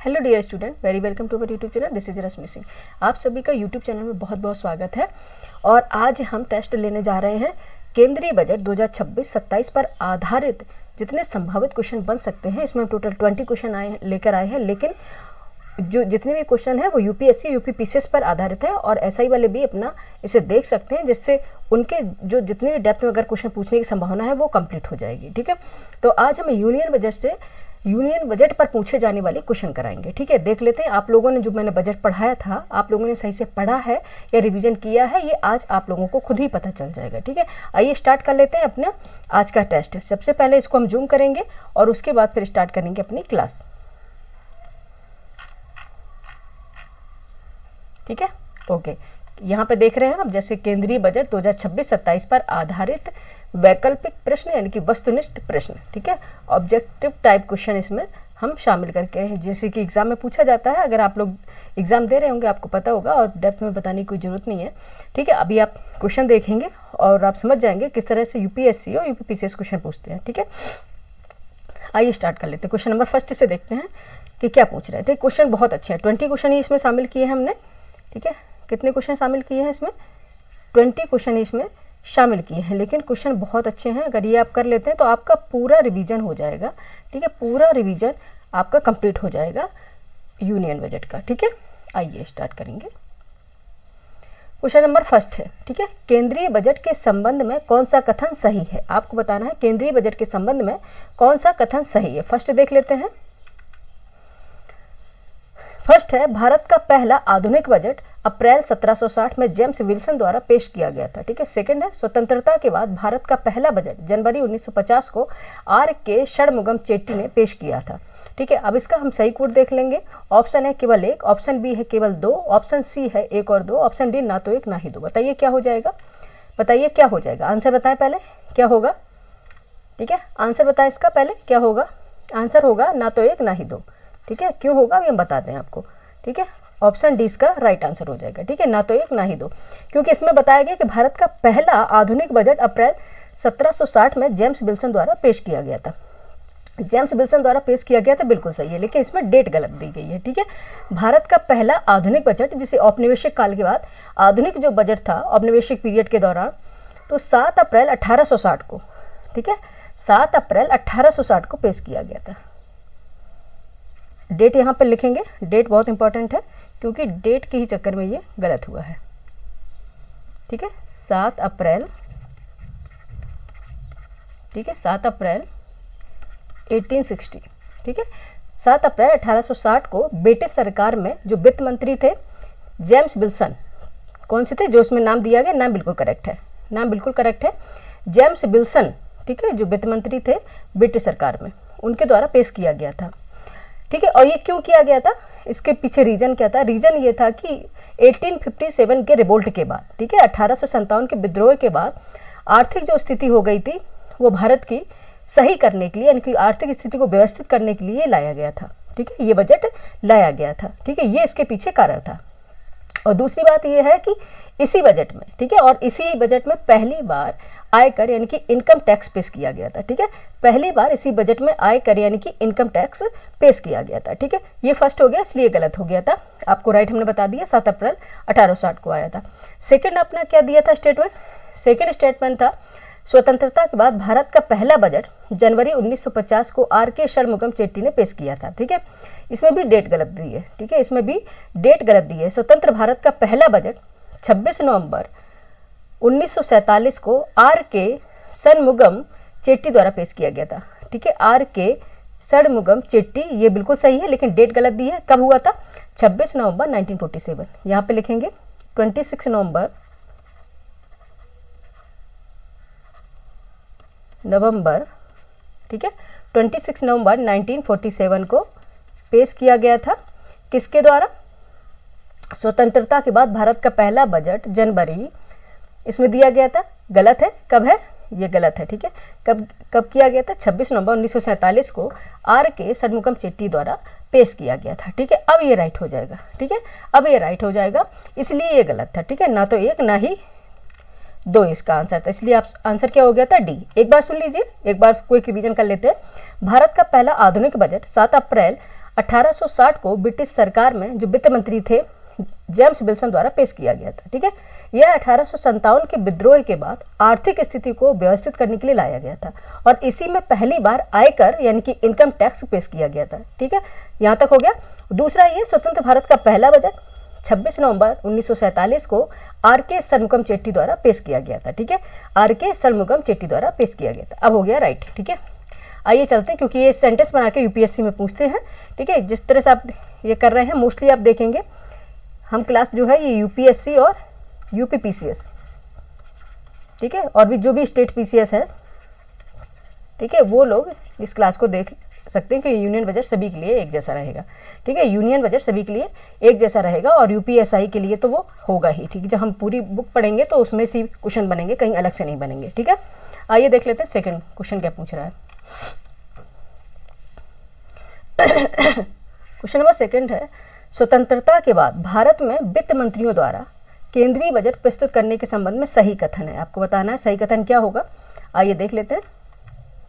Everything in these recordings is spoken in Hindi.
Hello dear student, very welcome to our YouTube channel. This is Rashmi Singh. आप सभी का यूट्यूब चैनल में बहुत बहुत स्वागत है। और आज हम टेस्ट लेने जा रहे हैं केंद्रीय बजट 2026-27 पर आधारित जितने संभावित क्वेश्चन बन सकते हैं। इसमें हम टोटल 20 क्वेश्चन लेकर आए हैं, लेकिन जो जितने भी क्वेश्चन है वो यूपीएससी यूपीपीसीएस पर आधारित है और एसआई वाले भी अपना इसे देख सकते हैं, जिससे उनके जो जितने भी डेप्थ में अगर क्वेश्चन पूछने की संभावना है वो कंप्लीट हो जाएगी। ठीक है, तो आज हम यूनियन बजट पर पूछे जाने वाले क्वेश्चन कराएंगे। ठीक है, देख लेते हैं आप लोगों ने जो मैंने बजट पढ़ाया था, आप लोगों ने सही से पढ़ा है या रिवीजन किया है, ये आज आप लोगों को खुद ही पता चल जाएगा। ठीक है, आइए स्टार्ट कर लेते हैं अपना आज का टेस्ट। सबसे पहले इसको हम जूम करेंगे और उसके बाद फिर स्टार्ट करेंगे अपनी क्लास। ठीक है, ओके। यहाँ पे देख रहे हैं हम, जैसे केंद्रीय बजट 2026-27 पर आधारित वैकल्पिक प्रश्न यानी कि वस्तुनिष्ठ प्रश्न। ठीक है, ऑब्जेक्टिव टाइप क्वेश्चन इसमें हम शामिल करके हैं, जैसे कि एग्जाम में पूछा जाता है। अगर आप लोग एग्जाम दे रहे होंगे आपको पता होगा और डेप्थ में बताने की कोई ज़रूरत नहीं है। ठीक है, अभी आप क्वेश्चन देखेंगे और आप समझ जाएंगे किस तरह से यूपीएससी और यूपीपीसीएस क्वेश्चन पूछते हैं। ठीक है, आइए स्टार्ट कर लेते हैं। क्वेश्चन नंबर फर्स्ट से देखते हैं कि क्या पूछ रहे हैं। ठीक, क्वेश्चन बहुत अच्छे हैं। 20 क्वेश्चन ही इसमें शामिल किए हैं हमने। ठीक है, कितने क्वेश्चन शामिल किए हैं इसमें? 20 क्वेश्चन इसमें शामिल किए हैं, लेकिन क्वेश्चन बहुत अच्छे हैं। अगर ये आप कर लेते हैं तो आपका पूरा रिवीजन हो जाएगा। ठीक है, पूरा रिवीजन आपका कंप्लीट हो जाएगा यूनियन बजट का। ठीक है, आइए स्टार्ट करेंगे। क्वेश्चन नंबर फर्स्ट है। ठीक है, केंद्रीय बजट के संबंध में कौन सा कथन सही है? आपको बताना है केंद्रीय बजट के संबंध में कौन सा कथन सही है। फर्स्ट देख लेते हैं। फर्स्ट है, भारत का पहला आधुनिक बजट अप्रैल 1760 में जेम्स विल्सन द्वारा पेश किया गया था। ठीक है, सेकंड है, स्वतंत्रता के बाद भारत का पहला बजट जनवरी 1950 को आर के षणमुगम चेट्टी ने पेश किया था। ठीक है, अब इसका हम सही कोड देख लेंगे। ऑप्शन है केवल एक, ऑप्शन बी है केवल दो, ऑप्शन सी है एक और दो, ऑप्शन डी ना तो एक ना ही दो। बताइए क्या हो जाएगा? बताइए क्या हो जाएगा? आंसर बताएं पहले क्या होगा। ठीक है, आंसर बताएं इसका पहले क्या होगा। आंसर होगा ना तो एक ना ही दो। ठीक है, क्यों होगा अभी हम बताते हैं आपको। ठीक है, ऑप्शन डी इसका राइट आंसर हो जाएगा। ठीक है, ना तो एक ना ही दो, क्योंकि इसमें बताया गया कि भारत का पहला आधुनिक बजट अप्रैल 1760 में जेम्स विल्सन द्वारा पेश किया गया था। जेम्स विल्सन द्वारा पेश किया गया था, बिल्कुल सही है, लेकिन इसमें डेट गलत दी गई है। ठीक है, भारत का पहला आधुनिक बजट, जिसे औपनिवेशिक काल के बाद आधुनिक जो बजट था औपनिवेशिक पीरियड के दौरान, तो 7 अप्रैल 1860 को, ठीक है, 7 अप्रैल 1860 को पेश किया गया था। डेट यहाँ पर लिखेंगे, डेट बहुत इंपॉर्टेंट है क्योंकि डेट के ही चक्कर में ये गलत हुआ है। ठीक है, 7 अप्रैल, ठीक है, 7 अप्रैल 1860। ठीक है, 7 अप्रैल 1860 को ब्रिटिश सरकार में जो वित्त मंत्री थे जेम्स विल्सन, कौन से थे जो इसमें नाम दिया गया, नाम बिल्कुल करेक्ट है, नाम बिल्कुल करेक्ट है, जेम्स विल्सन। ठीक है, जो वित्त मंत्री थे ब्रिटिश सरकार में, उनके द्वारा पेश किया गया था। ठीक है, और ये क्यों किया गया था, इसके पीछे रीजन क्या था? रीजन ये था कि 1857 के रिवोल्ट के बाद, ठीक है, 1857 के विद्रोह के बाद आर्थिक जो स्थिति हो गई थी वो भारत की सही करने के लिए, यानी कि आर्थिक स्थिति को व्यवस्थित करने के लिए लाया गया था। ठीक है, ये बजट लाया गया था। ठीक है, ये इसके पीछे कारण था। और दूसरी बात यह है कि इसी बजट में, ठीक है, और इसी बजट में पहली बार आयकर यानी कि इनकम टैक्स पेश किया गया था। ठीक है, पहली बार इसी बजट में आयकर यानी कि इनकम टैक्स पेश किया गया था। ठीक है, ये फर्स्ट हो गया, इसलिए गलत हो गया था। आपको राइट हमने बता दिया, 7 अप्रैल 1860 को आया था। सेकंड अपना क्या दिया था स्टेटमेंट? सेकंड स्टेटमेंट था, स्वतंत्रता के बाद भारत का पहला बजट जनवरी 1950 को आर के षणमुगम चेट्टी ने पेश किया था। ठीक है, इसमें भी डेट गलत दी है। ठीक है, इसमें भी डेट गलत दी है। स्वतंत्र भारत का पहला बजट 26 नवंबर 1947 को आर के षणमुगम चेट्टी द्वारा पेश किया गया था। ठीक है, आर के षणमुगम चेट्टी, ये बिल्कुल सही है, लेकिन डेट गलत दी है। कब हुआ था? 26 नवंबर 1947। यहाँ पे लिखेंगे 26 नवंबर, ठीक है, 26 नवंबर 1947 को पेश किया गया था। किसके द्वारा? स्वतंत्रता के बाद भारत का पहला बजट जनवरी, इसमें दिया गया था, गलत है। कब है? ये गलत है। ठीक है, कब किया गया था? 26 नवंबर 1947 को आर के षणमुगम चेट्टी द्वारा पेश किया गया था। ठीक है, अब ये राइट हो जाएगा। ठीक है, अब ये राइट हो जाएगा, इसलिए ये गलत था। ठीक है, ना तो एक ना ही दो इसका आंसर था, इसलिए आप आंसर क्या हो गया था? डी। एक बार सुन लीजिए, एक बार क्विक रिवीजन कर लेते हैं। भारत का पहला आधुनिक बजट 7 अप्रैल 1860 को ब्रिटिश सरकार में जो वित्त मंत्री थे जेम्स विल्सन द्वारा पेश किया गया था। ठीक है, यह 1857 के विद्रोह के बाद आर्थिक स्थिति को व्यवस्थित करने के लिए लाया गया था और इसी में पहली बार आयकर यानी कि इनकम टैक्स पेश किया गया था। ठीक है, यहाँ तक हो गया। दूसरा ये स्वतंत्र भारत का पहला बजट 26 नवंबर 1947 को आर.के. षणमुगम चेट्टी द्वारा पेश किया गया था। ठीक है, आर.के. षणमुगम चेट्टी द्वारा पेश किया गया था। अब हो गया राइट। ठीक है, आइए चलते हैं क्योंकि ये सेंटेंस बना के यूपीएससी में पूछते हैं। ठीक है, जिस तरह से आप ये कर रहे हैं मोस्टली आप देखेंगे हम क्लास जो है ये यूपीएससी और यूपीपीसीएस, ठीक है, और भी जो भी स्टेट पीसीएस है, ठीक है, वो लोग इस क्लास को देख सकते हैं कि यूनियन बजट सभी के लिए एक जैसा रहेगा। ठीक है, यूनियन बजट सभी के लिए एक जैसा रहेगा और यूपीएसआई के लिए तो वो होगा ही। ठीक है, जब हम पूरी बुक पढ़ेंगे तो उसमें से क्वेश्चन बनेंगे, कहीं अलग से नहीं बनेंगे। ठीक है, आइए देख लेते हैं सेकंड क्वेश्चन क्या पूछ रहा है। क्वेश्चन नंबर सेकंड है, स्वतंत्रता के बाद भारत में वित्त मंत्रियों द्वारा केंद्रीय बजट प्रस्तुत करने के संबंध में सही कथन है। आपको बताना है सही कथन क्या होगा। आइए देख लेते हैं।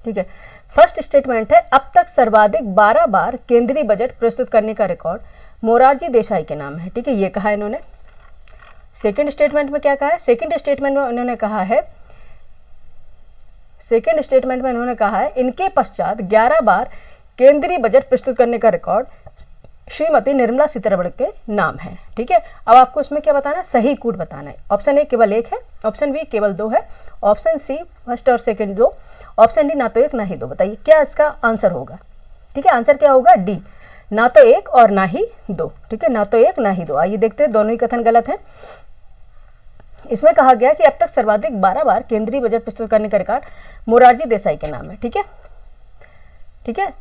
ठीक है, फर्स्ट स्टेटमेंट है, अब तक सर्वाधिक 12 बार केंद्रीय बजट प्रस्तुत करने का रिकॉर्ड मोरारजी देसाई के नाम है। ठीक है, ये कहा है इन्होंने। सेकंड स्टेटमेंट में क्या कहा है? सेकंड स्टेटमेंट में इन्होंने कहा है इनके पश्चात 11 बार केंद्रीय बजट प्रस्तुत करने का रिकॉर्ड श्रीमती निर्मला सीतारमण के नाम है। ठीक है, अब आपको इसमें क्या बताना है? सही कूट बताना है। ऑप्शन ए केवल 1 है, ऑप्शन बी केवल 2 है, ऑप्शन सी फर्स्ट और सेकंड 2, ऑप्शन डी ना तो 1 ना ही 2। बताइए क्या इसका आंसर होगा। ठीक है, आंसर क्या होगा? डी, ना तो 1 और ना ही 2। ठीक है, ना तो 1 ना ही 2। आइए देखते हैं, दोनों ही कथन गलत है। इसमें कहा गया कि अब तक सर्वाधिक 12 बार केंद्रीय बजट प्रस्तुत करने का रिकॉर्ड मोरारजी देसाई के नाम है। ठीक है, ठीक है,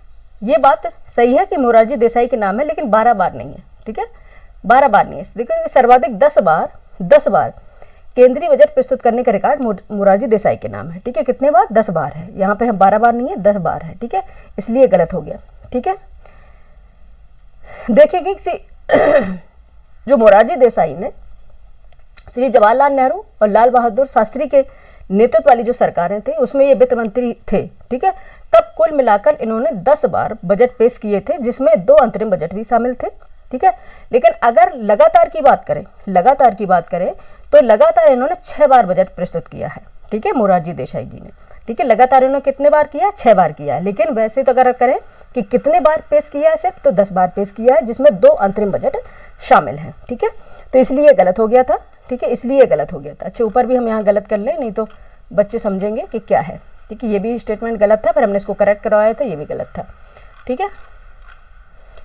ये बात सही है कि मोरारजी देसाई के नाम है, लेकिन 12 बार नहीं है। ठीक है, 12 बार नहीं है। देखिए सर्वाधिक 10 बार केंद्रीय बजट प्रस्तुत करने का रिकॉर्ड मोरारजी देसाई के नाम है। ठीक है, कितने बार? 10 बार है। यहाँ पे हम 12 बार नहीं है, 10 बार है। ठीक है, इसलिए गलत हो गया। ठीक है, देखिए कि जो मोरारजी देसाई ने श्री जवाहरलाल नेहरू और लाल बहादुर शास्त्री के नेतृत्व वाली जो सरकारें थी उसमें ये वित्त मंत्री थे। ठीक है, तब कुल मिलाकर इन्होंने 10 बार बजट पेश किए थे, जिसमें 2 अंतरिम बजट भी शामिल थे। ठीक है, लेकिन अगर लगातार की बात करें तो लगातार इन्होंने 6 बार बजट प्रस्तुत किया है। ठीक है, मोरारजी देसाई जी ने। ठीक है, लगातार इन्होंने कितने बार किया? 6 बार किया है। लेकिन वैसे तो अगर करें कि कितने बार पेश किया है सिर्फ, तो 10 बार पेश किया है, जिसमें 2 अंतरिम बजट शामिल हैं। ठीक है, तो इसलिए गलत हो गया था। ठीक है, इसलिए गलत हो गया था। अच्छा, ऊपर भी हम यहाँ गलत कर लें, नहीं तो बच्चे समझेंगे कि क्या है। ठीक है, ये भी स्टेटमेंट गलत था, पर हमने इसको करेक्ट करवाया था, ये भी गलत था। ठीक है,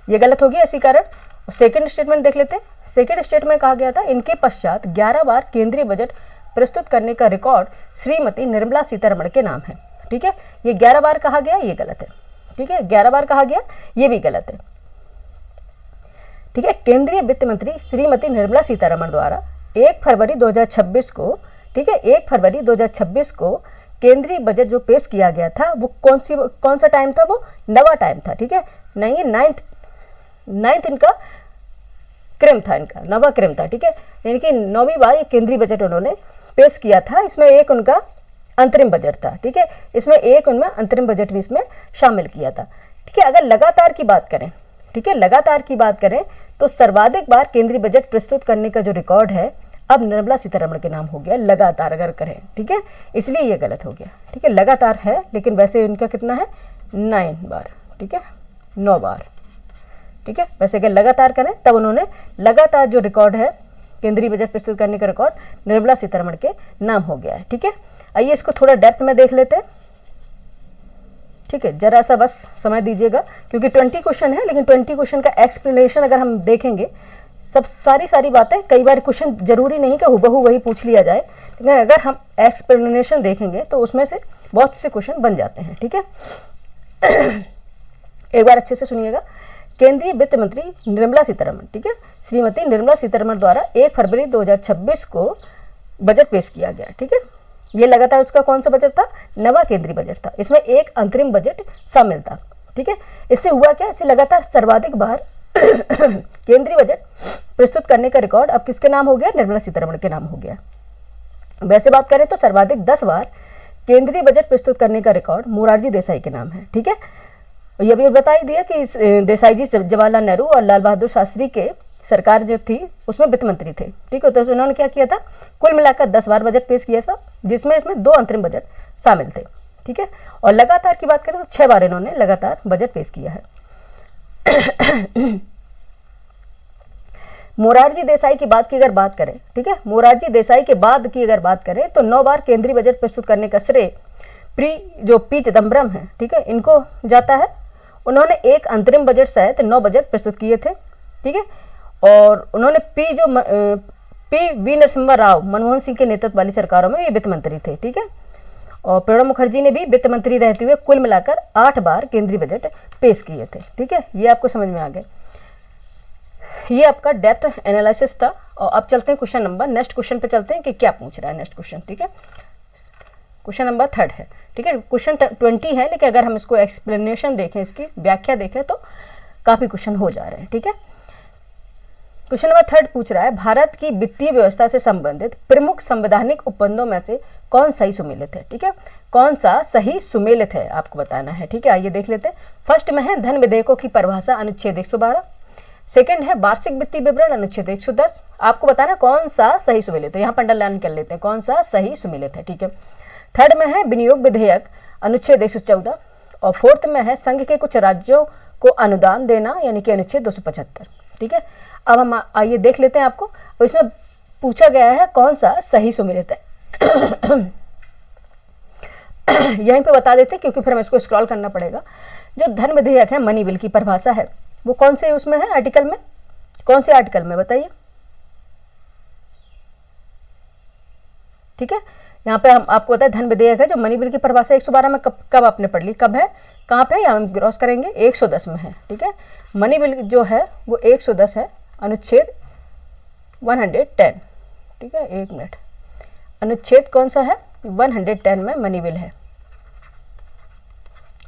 ये गलत हो गया इसी कारण। सेकंड स्टेटमेंट देख लेते हैं। सेकंड स्टेटमेंट में कहा गया था इनके पश्चात 11 बार केंद्रीय बजट प्रस्तुत करने का रिकॉर्ड श्रीमती निर्मला सीतारमण के नाम है। ठीक है, ये 11 बार कहा गया, ये गलत है। ठीक है, 11 बार कहा गया, ये भी गलत है। ठीक है, केंद्रीय वित्त मंत्री श्रीमती निर्मला सीतारमण द्वारा 1 फरवरी 2026 को, ठीक है, 1 फरवरी 2026 को केंद्रीय बजट जो पेश किया गया था वो कौन सा टाइम था? वो नवा टाइम था। ठीक है, नहीं, नाइन्थ इनका क्रम था, इनका नवा क्रम था। ठीक है, यानी कि 9वीं बार ये केंद्रीय बजट उन्होंने पेश किया था। इसमें एक उनका अंतरिम बजट था। ठीक है, इसमें एक उनमें अंतरिम बजट भी इसमें शामिल किया था। ठीक है, अगर लगातार की बात करें, ठीक है, लगातार की बात करें तो सर्वाधिक बार केंद्रीय बजट प्रस्तुत करने का जो रिकॉर्ड है अब निर्मला सीतारमण के नाम हो गया, लगातार अगर करें। ठीक है, इसलिए ये गलत हो गया। ठीक है, लगातार है, लेकिन वैसे इनका कितना है? 9 बार। ठीक है, 9 बार। ठीक है, वैसे अगर लगातार करें तब उन्होंने लगातार जो रिकॉर्ड है केंद्रीय बजट प्रस्तुत करने का रिकॉर्ड निर्मला सीतारमण के नाम हो गया है। ठीक है, आइए इसको थोड़ा डेप्थ में देख लेते हैं। ठीक है, जरा सा बस समय दीजिएगा क्योंकि 20 क्वेश्चन है, लेकिन 20 क्वेश्चन का एक्सप्लेनेशन अगर हम देखेंगे, सब सारी बातें, कई बार क्वेश्चन जरूरी नहीं कि हुबहू वही पूछ लिया जाए, लेकिन अगर हम एक्सप्लेनेशन देखेंगे तो उसमें से बहुत से क्वेश्चन बन जाते हैं। ठीक है, एक बार अच्छे से सुनिएगा। केंद्रीय वित्त मंत्री निर्मला सीतारमण, ठीक है, श्रीमती निर्मला सीतारमण द्वारा 1 फरवरी 2026 को बजट पेश किया गया। ठीक है, ये लगातार उसका कौन सा बजट था? नवा केंद्रीय बजट था। इसमें एक अंतरिम बजट शामिल था। ठीक है, इससे हुआ क्या? इससे लगातार सर्वाधिक बार केंद्रीय बजट प्रस्तुत करने का रिकॉर्ड अब किसके नाम हो गया? निर्मला सीतारमण के नाम हो गया। वैसे बात करें तो सर्वाधिक 10 बार केंद्रीय बजट प्रस्तुत करने का रिकॉर्ड मोरारजी देसाई के नाम है। ठीक है, और ये भी बता ही दिया कि देसाई जी जवाहरलाल नेहरू और लाल बहादुर शास्त्री के सरकार जो थी उसमें वित्त मंत्री थे, ठीक है। तो उन्होंने क्या किया था, कुल मिलाकर 10 बार बजट पेश किया था, जिसमें इसमें 2 अंतरिम बजट शामिल थे, ठीक है। और लगातार की बात करें तो 6 बार इन्होंने लगातार बजट पेश किया है। मोरारजी देसाई की बात की अगर बात करें, ठीक है, मोरारजी देसाई के बाद की अगर बात करें तो 9 बार केंद्रीय बजट प्रस्तुत करने का श्रेय पी चिदम्बरम है, ठीक है, इनको जाता है। उन्होंने एक अंतरिम बजट सहित 9 बजट प्रस्तुत किए थे, ठीक है। और उन्होंने पी वी नरसिम्हा राव मनमोहन सिंह के नेतृत्व वाली सरकारों में ये वित्त मंत्री थे, ठीक है। और प्रणब मुखर्जी ने भी वित्त मंत्री रहते हुए कुल मिलाकर 8 बार केंद्रीय बजट पेश किए थे, ठीक है। ये आपको समझ में आ गया। ये आपका डेप्थ एनालिसिस था। और अब चलते हैं क्वेश्चन नंबर, नेक्स्ट क्वेश्चन पे चलते हैं कि क्या पूछ रहा है नेक्स्ट क्वेश्चन, ठीक है। क्वेश्चन नंबर 3 है, ठीक है। क्वेश्चन 20 है, लेकिन अगर हम इसको एक्सप्लेनेशन देखें, इसकी व्याख्या देखें तो काफ़ी क्वेश्चन हो जा रहे हैं, ठीक है। क्वेश्चन नंबर 3 पूछ रहा है, भारत की वित्तीय व्यवस्था से संबंधित प्रमुख संवैधानिक उपबंधों में से कौन सही सुमेलित है, ठीक है। कौन सा सही सुमेलित है आपको बताना है, ठीक है। आइए देख लेते हैं। फर्स्ट में है धन विधेयकों की परिभाषा अनुच्छेद 112। सेकंड है वार्षिक वित्तीय विवरण अनुच्छेद 110। आपको बताना कौन सा सही सुमेलित है, यहाँ पर अंडरलाइन कर लेते हैं कौन सा सही सुमेलित है, ठीक है। थर्ड में है विनियोग विधेयक अनुच्छेद 114। और फोर्थ में है संघ के कुछ राज्यों को अनुदान देना यानी कि अनुच्छेद 275, ठीक है। अब हम आइए देख लेते हैं आपको, और इसमें पूछा गया है कौन सा सही सुमेलित है। यहीं पे बता देते हैं क्योंकि फिर हमें इसको स्क्रॉल करना पड़ेगा। जो धन विधेयक है, मनी बिल की परिभाषा है, वो कौन से उसमें है, आर्टिकल में, कौन से आर्टिकल में बताइए, ठीक है। यहाँ पे हम आपको बताए धन विधेयक है, जो मनी बिल की परिभाषा 112 में कब आपने पढ़ ली, कब है, कहाँ पे, यहाँ हम क्रॉस करेंगे 110 में है, ठीक है। मनी बिल जो है वो 110 है, अनुच्छेद 110, ठीक है। 1 मिनट, अनुच्छेद कौन सा है, 110 में मनी बिल है।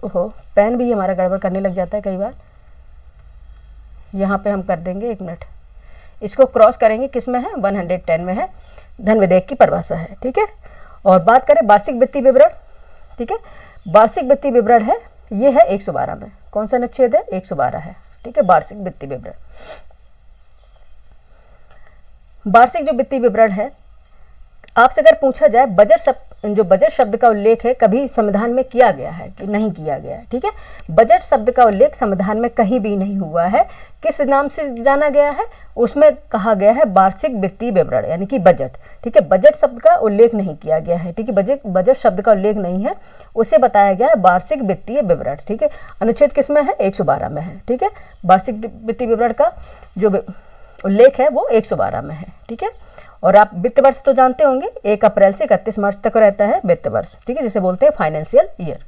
ओहो, पेन भी हमारा गड़बड़ करने लग जाता है कई बार। यहाँ पे हम कर देंगे, 1 मिनट, इसको क्रॉस करेंगे, किस में है, 110 में है, धन विधेयक की परिभाषा है, ठीक है। और बात करें वार्षिक वित्तीय विवरण, ठीक है, वार्षिक वित्तीय विवरण है, ये है 112 में, कौन सा अनुच्छेद है, 112 है, ठीक है। वार्षिक वित्तीय विवरण, वार्षिक जो वित्तीय विवरण है, आपसे अगर पूछा जाए जो बजट शब्द का उल्लेख है कभी संविधान में किया गया है कि नहीं किया गया है, ठीक है। बजट शब्द का उल्लेख संविधान में कहीं भी नहीं हुआ है। किस नाम से जाना गया है, उसमें कहा गया है वार्षिक वित्तीय विवरण यानी कि बजट, ठीक है। बजट शब्द का उल्लेख नहीं किया गया है, ठीक है, बजट शब्द का उल्लेख नहीं है, उसे बताया गया है वार्षिक वित्तीय विवरण, ठीक है। अनुच्छेद किस में है, 112 में है, ठीक है। वार्षिक वित्तीय विवरण का जो उल्लेख है वो 112 में है, ठीक है। और आप वित्त वर्ष तो जानते होंगे 1 अप्रैल से 31 मार्च तक रहता है वित्त वर्ष, ठीक है, जिसे बोलते हैं फाइनेंशियल ईयर।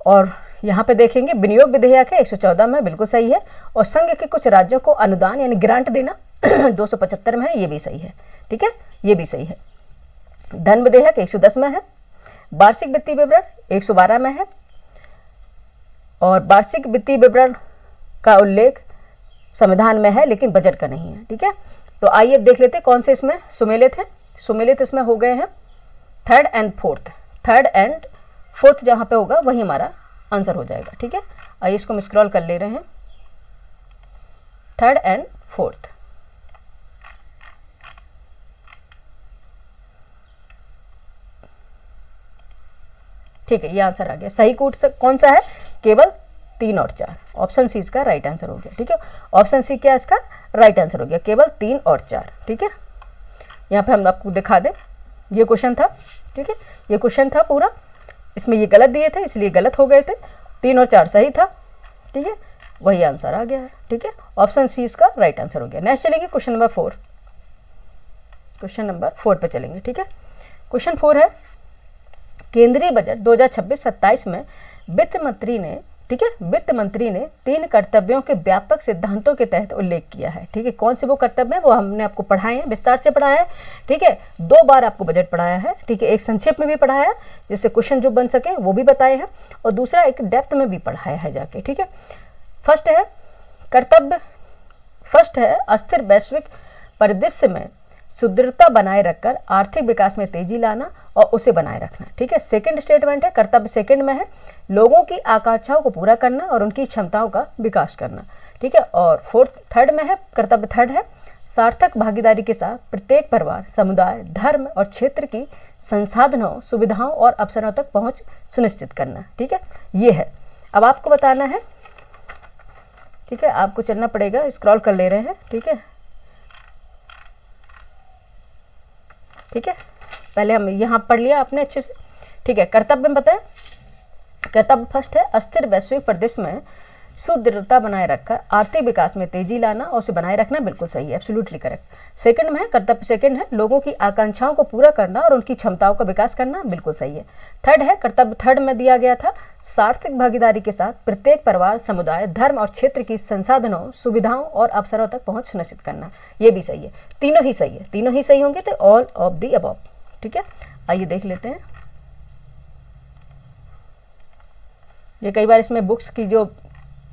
और यहाँ पे देखेंगे विनियोग विधेयक है 114 में, बिल्कुल सही है। और संघ के कुछ राज्यों को अनुदान यानी ग्रांट देना 275 में है, ये भी सही है, ठीक है, ये भी सही है। धन विधेयक 110 में है, वार्षिक वित्तीय विवरण 112 में है। और वार्षिक वित्तीय विवरण का उल्लेख संविधान में है लेकिन बजट का नहीं है, ठीक है। तो आइए अब देख लेते हैं कौन से इसमें सुमेलित है। सुमेलित इसमें हो गए हैं 3rd and 4th, 3rd and 4th जहाँ पे होगा वही हमारा आंसर हो जाएगा, ठीक है। आइए इसको हम स्क्रॉल कर ले रहे हैं, 3rd and 4th, ठीक है, ये आंसर आ गया। सही कौन सा है, केवल 3 और 4, ऑप्शन सी इसका राइट आंसर हो गया, ठीक है। ऑप्शन सी क्या इसका राइट आंसर हो गया, केवल 3 और 4, ठीक है। यहाँ पे हम आपको दिखा दें, ये क्वेश्चन था, ठीक है, ये क्वेश्चन था पूरा, इसमें ये गलत दिए थे इसलिए गलत हो गए थे, 3 और 4 सही था, ठीक है, वही आंसर आ गया है, ठीक है। ऑप्शन सी इसका राइट आंसर हो गया। नेक्स्ट चलेंगे क्वेश्चन नंबर 4, क्वेश्चन नंबर 4 पे चलेंगे, ठीक है। क्वेश्चन 4 है, केंद्रीय बजट 2026-27 में वित्त मंत्री ने, ठीक है, वित्त मंत्री ने 3 कर्तव्यों के व्यापक सिद्धांतों के तहत उल्लेख किया है, ठीक है। कौन से वो कर्तव्य हैं वो हमने आपको पढ़ाए हैं, विस्तार से पढ़ाया है, ठीक है। 2 बार आपको बजट पढ़ाया है, ठीक है, एक संक्षेप में भी पढ़ाया है जिससे क्वेश्चन जो बन सके वो भी बताए हैं, और दूसरा एक डेप्थ में भी पढ़ाया है जाके, ठीक है। फर्स्ट है कर्तव्य, फर्स्ट है अस्थिर वैश्विक परिदृश्य में सुदृढ़ता बनाए रखकर आर्थिक विकास में तेजी लाना और उसे बनाए रखना। ठीक है, सेकंड स्टेटमेंट है, कर्तव्य सेकंड में है लोगों की आकांक्षाओं को पूरा करना और उनकी क्षमताओं का विकास करना। ठीक है, और थर्ड में है, कर्तव्य थर्ड है सार्थक भागीदारी के साथ प्रत्येक परिवार, समुदाय, धर्म और क्षेत्र की संसाधनों, सुविधाओं और अवसरों तक पहुंच सुनिश्चित करना। ठीक है, ये है। अब आपको बताना है, ठीक है, आपको चलना पड़ेगा, स्क्रॉल कर ले रहे हैं। ठीक है, ठीक है, पहले हम यहाँ पढ़ लिया आपने अच्छे से। ठीक है, कर्तव्य में बताएं, कर्तव्य फर्स्ट है अस्थिर वैश्विक परिदृश्य में सुदृढ़ता बनाए रखकर आर्थिक विकास में तेजी लाना और उसे बनाए रखना, बिल्कुल सही है, एब्सोल्युटली करेक्ट। सेकंड में है, कर्तव्य सेकंड है लोगों की आकांक्षाओं को पूरा करना और उनकी क्षमताओं का विकास करना, बिल्कुल सही है। थर्ड है, कर्तव्य थर्ड में दिया गया था सार्थक भागीदारी के साथ प्रत्येक परिवार, समुदाय, धर्म और क्षेत्र की संसाधनों, सुविधाओं और अवसरों तक पहुंच सुनिश्चित करना, ये भी सही है। तीनों ही सही है, तीनों ही सही होंगे तो ऑल ऑफ दी अबव। ठीक है, आइए देख लेते हैं। ये कई बार इसमें बुक्स की जो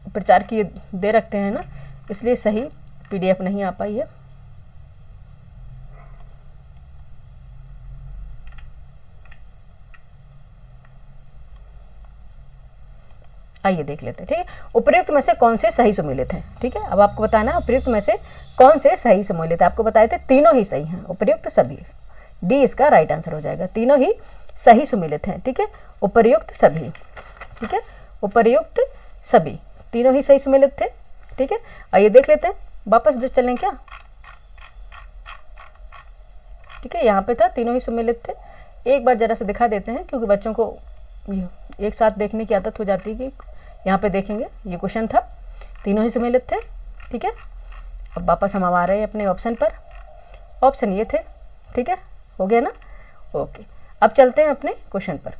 प्रचार की दे रखते हैं ना, इसलिए सही पीडीएफ नहीं आ पाई है। आइए देख लेते हैं। ठीक है, उपयुक्त में से कौन से सही सम्मिलित हैं। ठीक है, अब आपको बताना है उपयुक्त में से कौन से सही सम्मिलित है। आपको बताए थे तीनों ही सही हैं, उपयुक्त सभी, डी इसका राइट आंसर हो जाएगा। तीनों ही सही सम्मिलित हैं। ठीक है, उपयुक्त सभी। ठीक है, उपयुक्त सभी, तीनों ही सही सम्मिलित थे। ठीक है, आइए देख लेते हैं, वापस चलें क्या। ठीक है, यहाँ पे था तीनों ही सम्मिलित थे। एक बार जरा से दिखा देते हैं, क्योंकि बच्चों को एक साथ देखने की आदत हो जाती है कि यहाँ पे देखेंगे। ये क्वेश्चन था, तीनों ही सम्मिलित थे। ठीक है, अब वापस हम आ रहे हैं अपने ऑप्शन पर। ऑप्शन ये थे। ठीक है, हो गया ना, ओके। अब चलते हैं अपने क्वेश्चन पर।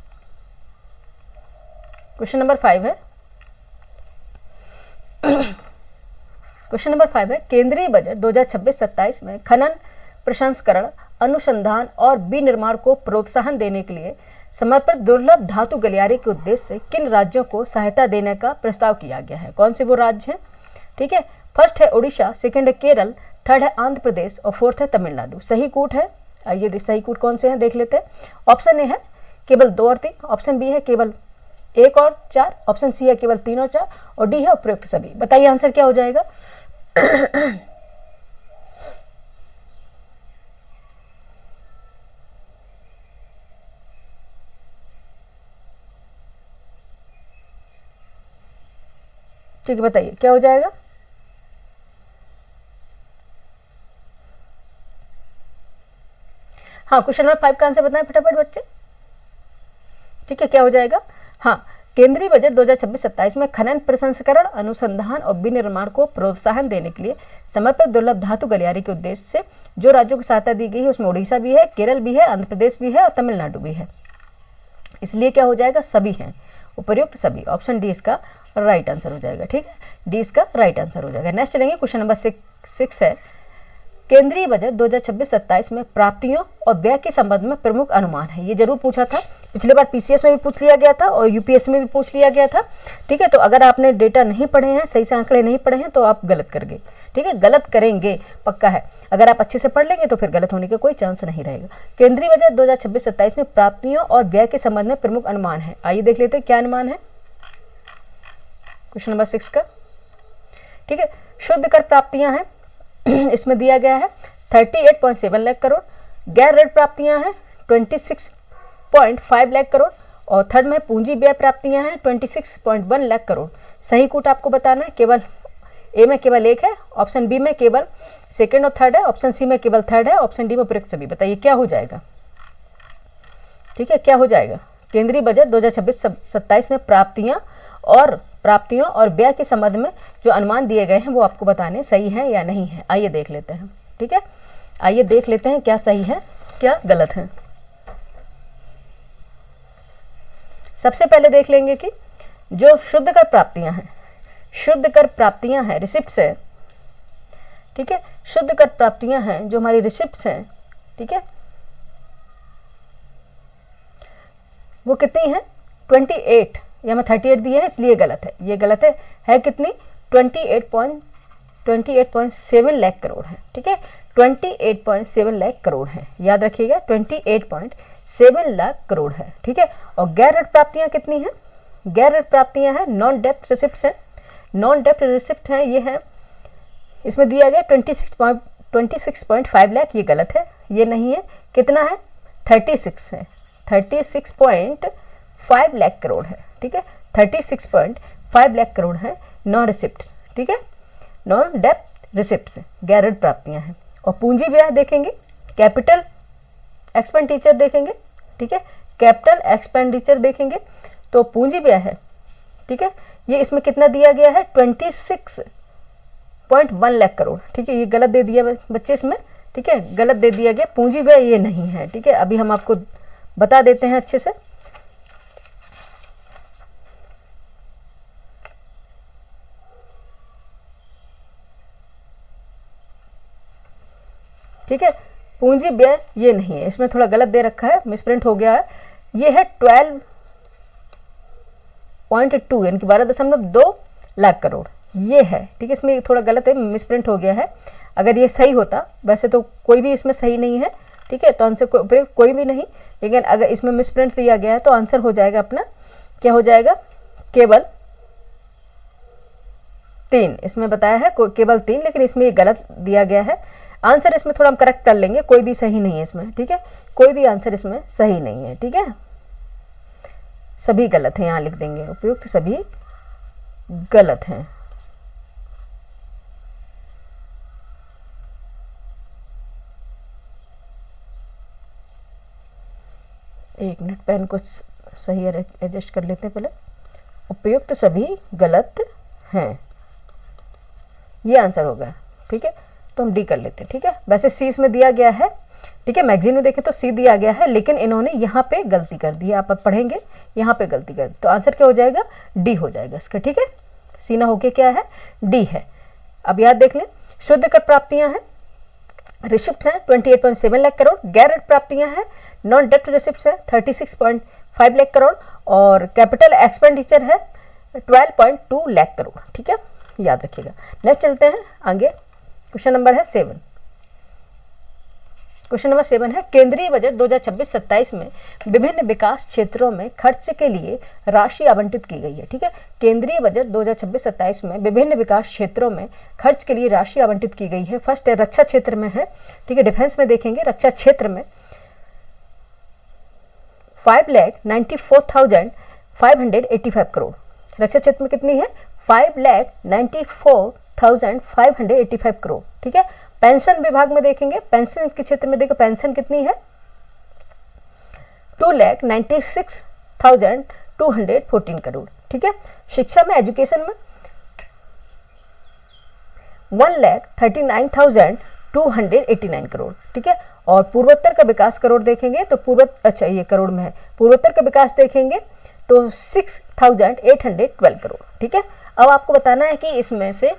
क्वेश्चन नंबर 5 है, क्वेश्चन नंबर 5 है केंद्रीय बजट 2026-27 में खनन, प्रसंस्करण, अनुसंधान और विनिर्माण को प्रोत्साहन देने के लिए समर्पित दुर्लभ धातु गलियारे के उद्देश्य से किन राज्यों को सहायता देने का प्रस्ताव किया गया है। कौन से वो राज्य हैं। ठीक है, फर्स्ट है उड़ीसा, सेकंड है केरल, थर्ड है आंध्र प्रदेश और फोर्थ है तमिलनाडु। सही कूट है, आइए सही कूट कौन से हैं देख लेते हैं। ऑप्शन ए है केवल 2 और 3, ऑप्शन बी है केवल 1 और 4, ऑप्शन सी है केवल 3 और 4 और डी है उपयुक्त सभी। बताइए आंसर क्या हो जाएगा। ठीक है, बताइए क्या हो जाएगा। हाँ, क्वेश्चन नंबर 5 का आंसर बताएं फटाफट बच्चे। ठीक है, क्या हो जाएगा। हाँ, केंद्रीय बजट 2026-27 में खनन, प्रसंस्करण, अनुसंधान और विनिर्माण को प्रोत्साहन देने के लिए समर्पित दुर्लभ धातु गलियारे के उद्देश्य से जो राज्यों को सहायता दी गई है उसमें उड़ीसा भी है, केरल भी है, आंध्र प्रदेश भी है और तमिलनाडु भी है। इसलिए क्या हो जाएगा, सभी हैं, उपयुक्त सभी। ऑप्शन डी इसका राइट आंसर हो जाएगा। ठीक है, डी इसका राइट आंसर हो जाएगा। नेक्स्ट चलेंगे, क्वेश्चन नंबर 6 है केंद्रीय बजट 2026-27 में प्राप्तियों और व्यय के संबंध में प्रमुख अनुमान है। ये जरूर पूछा था, पिछले बार पीसीएस में भी पूछ लिया गया था और यूपीएससी में भी पूछ लिया गया था। ठीक है, तो अगर आपने डेटा नहीं पढ़े हैं, सही से आंकड़े नहीं पढ़े हैं तो आप गलत कर गए। ठीक है, गलत करेंगे पक्का है। अगर आप अच्छे से पढ़ लेंगे तो फिर गलत होने का कोई चांस नहीं रहेगा। केंद्रीय बजट 2026-27 में प्राप्तियों और व्यय के संबंध में प्रमुख अनुमान है। आइए देख लेते हैं क्या अनुमान है क्वेश्चन नंबर 6 का। ठीक है, शुद्ध कर प्राप्तियां हैं, इसमें दिया गया है 38.7 लाख करोड़। गैर ऋण प्राप्तियां हैं 26.5 लाख करोड़ और थर्ड में पूंजी व्यय प्राप्तियां हैं 26.1 लाख करोड़। सही कूट आपको बताना है, केवल ए में केवल 1 है, ऑप्शन बी में केवल सेकंड और थर्ड है, ऑप्शन सी में केवल थर्ड है, ऑप्शन डी में उपयुक्त सभी। बताइए क्या हो जाएगा। ठीक है, क्या हो जाएगा। केंद्रीय बजट 2026-27 में प्राप्तियों और व्यय के संबंध में जो अनुमान दिए गए हैं वो आपको बताने सही है या नहीं है। आइए देख लेते हैं। ठीक है, आइए देख लेते हैं क्या सही है क्या गलत है। सबसे पहले देख लेंगे कि जो शुद्ध कर प्राप्तियां हैं रिसिप्ट्स है। ठीक है, शुद्ध कर प्राप्तियां हैं जो हमारी रिसिप्ट्स हैं। ठीक है, वो कितनी है 28, या मैं 38 दी है इसलिए गलत है, ये गलत है कितनी 28.7 लाख करोड़ है। ठीक है, 28.7 लाख करोड़ है। याद रखिएगा 28.7 लाख करोड़ है, ठीक है। और गैर ऋण प्राप्तियां कितनी हैं? गैर ऋण प्राप्तियां हैं, नॉन डेप्ट रिसिप्ट्स है। नॉन डेप्ट रिसिप्ट है, ये है, इसमें दिया गया 26.5 लाख, ये गलत है, ये नहीं है। कितना है? 36 है, 36.5 लाख करोड़ है, ठीक है। 36.5 लाख करोड़ है नॉन रिसिप्ट, ठीक है, नॉन डेप्ट रिसिप्ट्स, गैर ऋण प्राप्तियां हैं। और पूंजी व्यय देखेंगे, कैपिटल एक्सपेंडिचर देखेंगे, ठीक है, कैपिटल एक्सपेंडिचर देखेंगे तो पूंजी व्यय है, ठीक है, ये इसमें कितना दिया गया है? 26.1 लाख करोड़, ठीक है, ये गलत दे दिया बच्चे इसमें, ठीक है, गलत दे दिया गया, पूंजी व्यय ये नहीं है, ठीक है। अभी हम आपको बता देते हैं अच्छे से। ठीक है, पूंजी व्यय ये नहीं है, इसमें थोड़ा गलत दे रखा है, मिसप्रिंट हो गया है। ये है 12.2 यानी कि 12.2 लाख करोड़, ये है, ठीक है। इसमें थोड़ा गलत है, मिसप्रिंट हो गया है। अगर ये सही होता, वैसे तो कोई भी इसमें सही नहीं है, ठीक है, तो आंसर कोई भी नहीं, लेकिन अगर इसमें मिसप्रिंट दिया गया है तो आंसर हो जाएगा अपना, क्या हो जाएगा? केवल 3, इसमें बताया है केवल 3, लेकिन इसमें ये गलत दिया गया है। आंसर इसमें थोड़ा हम करेक्ट कर लेंगे, कोई भी सही नहीं है इसमें, ठीक है, कोई भी आंसर इसमें सही नहीं है, ठीक है, सभी गलत हैं, यहाँ लिख देंगे उपयुक्त सभी गलत हैं। एक मिनट, पेन को सही एडजस्ट कर लेते हैं पहले। उपयुक्त सभी गलत हैं, ये आंसर होगा, ठीक है, तो हम डी कर लेते हैं, ठीक है। वैसे सी इसमें दिया गया है, ठीक है, मैगजीन में देखें तो सी दिया गया है, लेकिन इन्होंने यहाँ पे गलती कर दी है, आप पढ़ेंगे यहाँ पे गलती कर दी, तो आंसर क्या हो जाएगा? डी हो जाएगा इसका, ठीक है। सी ना होके क्या है? डी है। अब याद देख लें, शुद्ध कर प्राप्तियां हैं, रिसिप्ट हैं 28.7 लाख करोड़, गैर ऋण प्राप्तियां हैं, नॉन डेप्ट रिसिप्ट है 36.5 लाख करोड़, और कैपिटल एक्सपेंडिचर है 12.2 लाख करोड़, ठीक है, याद रखिएगा। नेक्स्ट चलते हैं आगे, क्वेश्चन नंबर है 7। क्वेश्चन नंबर 7 है, केंद्रीय बजट 2026-27 में विभिन्न विकास क्षेत्रों में खर्च के लिए राशि आवंटित की गई है, ठीक है। केंद्रीय बजट 2026-27 में विभिन्न विकास क्षेत्रों में खर्च के लिए राशि आवंटित की गई है। फर्स्ट है रक्षा क्षेत्र में है, ठीक है, डिफेंस में देखेंगे, रक्षा क्षेत्र में 5,94,585 करोड़, रक्षा क्षेत्र में कितनी है? 5,94,585 करोड़, ठीक है। पेंशन विभाग में देखेंगे, पेंशन के क्षेत्र में देखो पेंशन कितनी है? 2,96,214 करोड़, ठीक है। शिक्षा में, एजुकेशन में 1,39,289 करोड़, ठीक है। और पूर्वोत्तर का विकास करोड़ देखेंगे तो अच्छा ये करोड़ में है, पूर्वोत्तर का विकास देखेंगे तो 6,812 करोड़, ठीक है। अब आपको बताना है कि इसमें से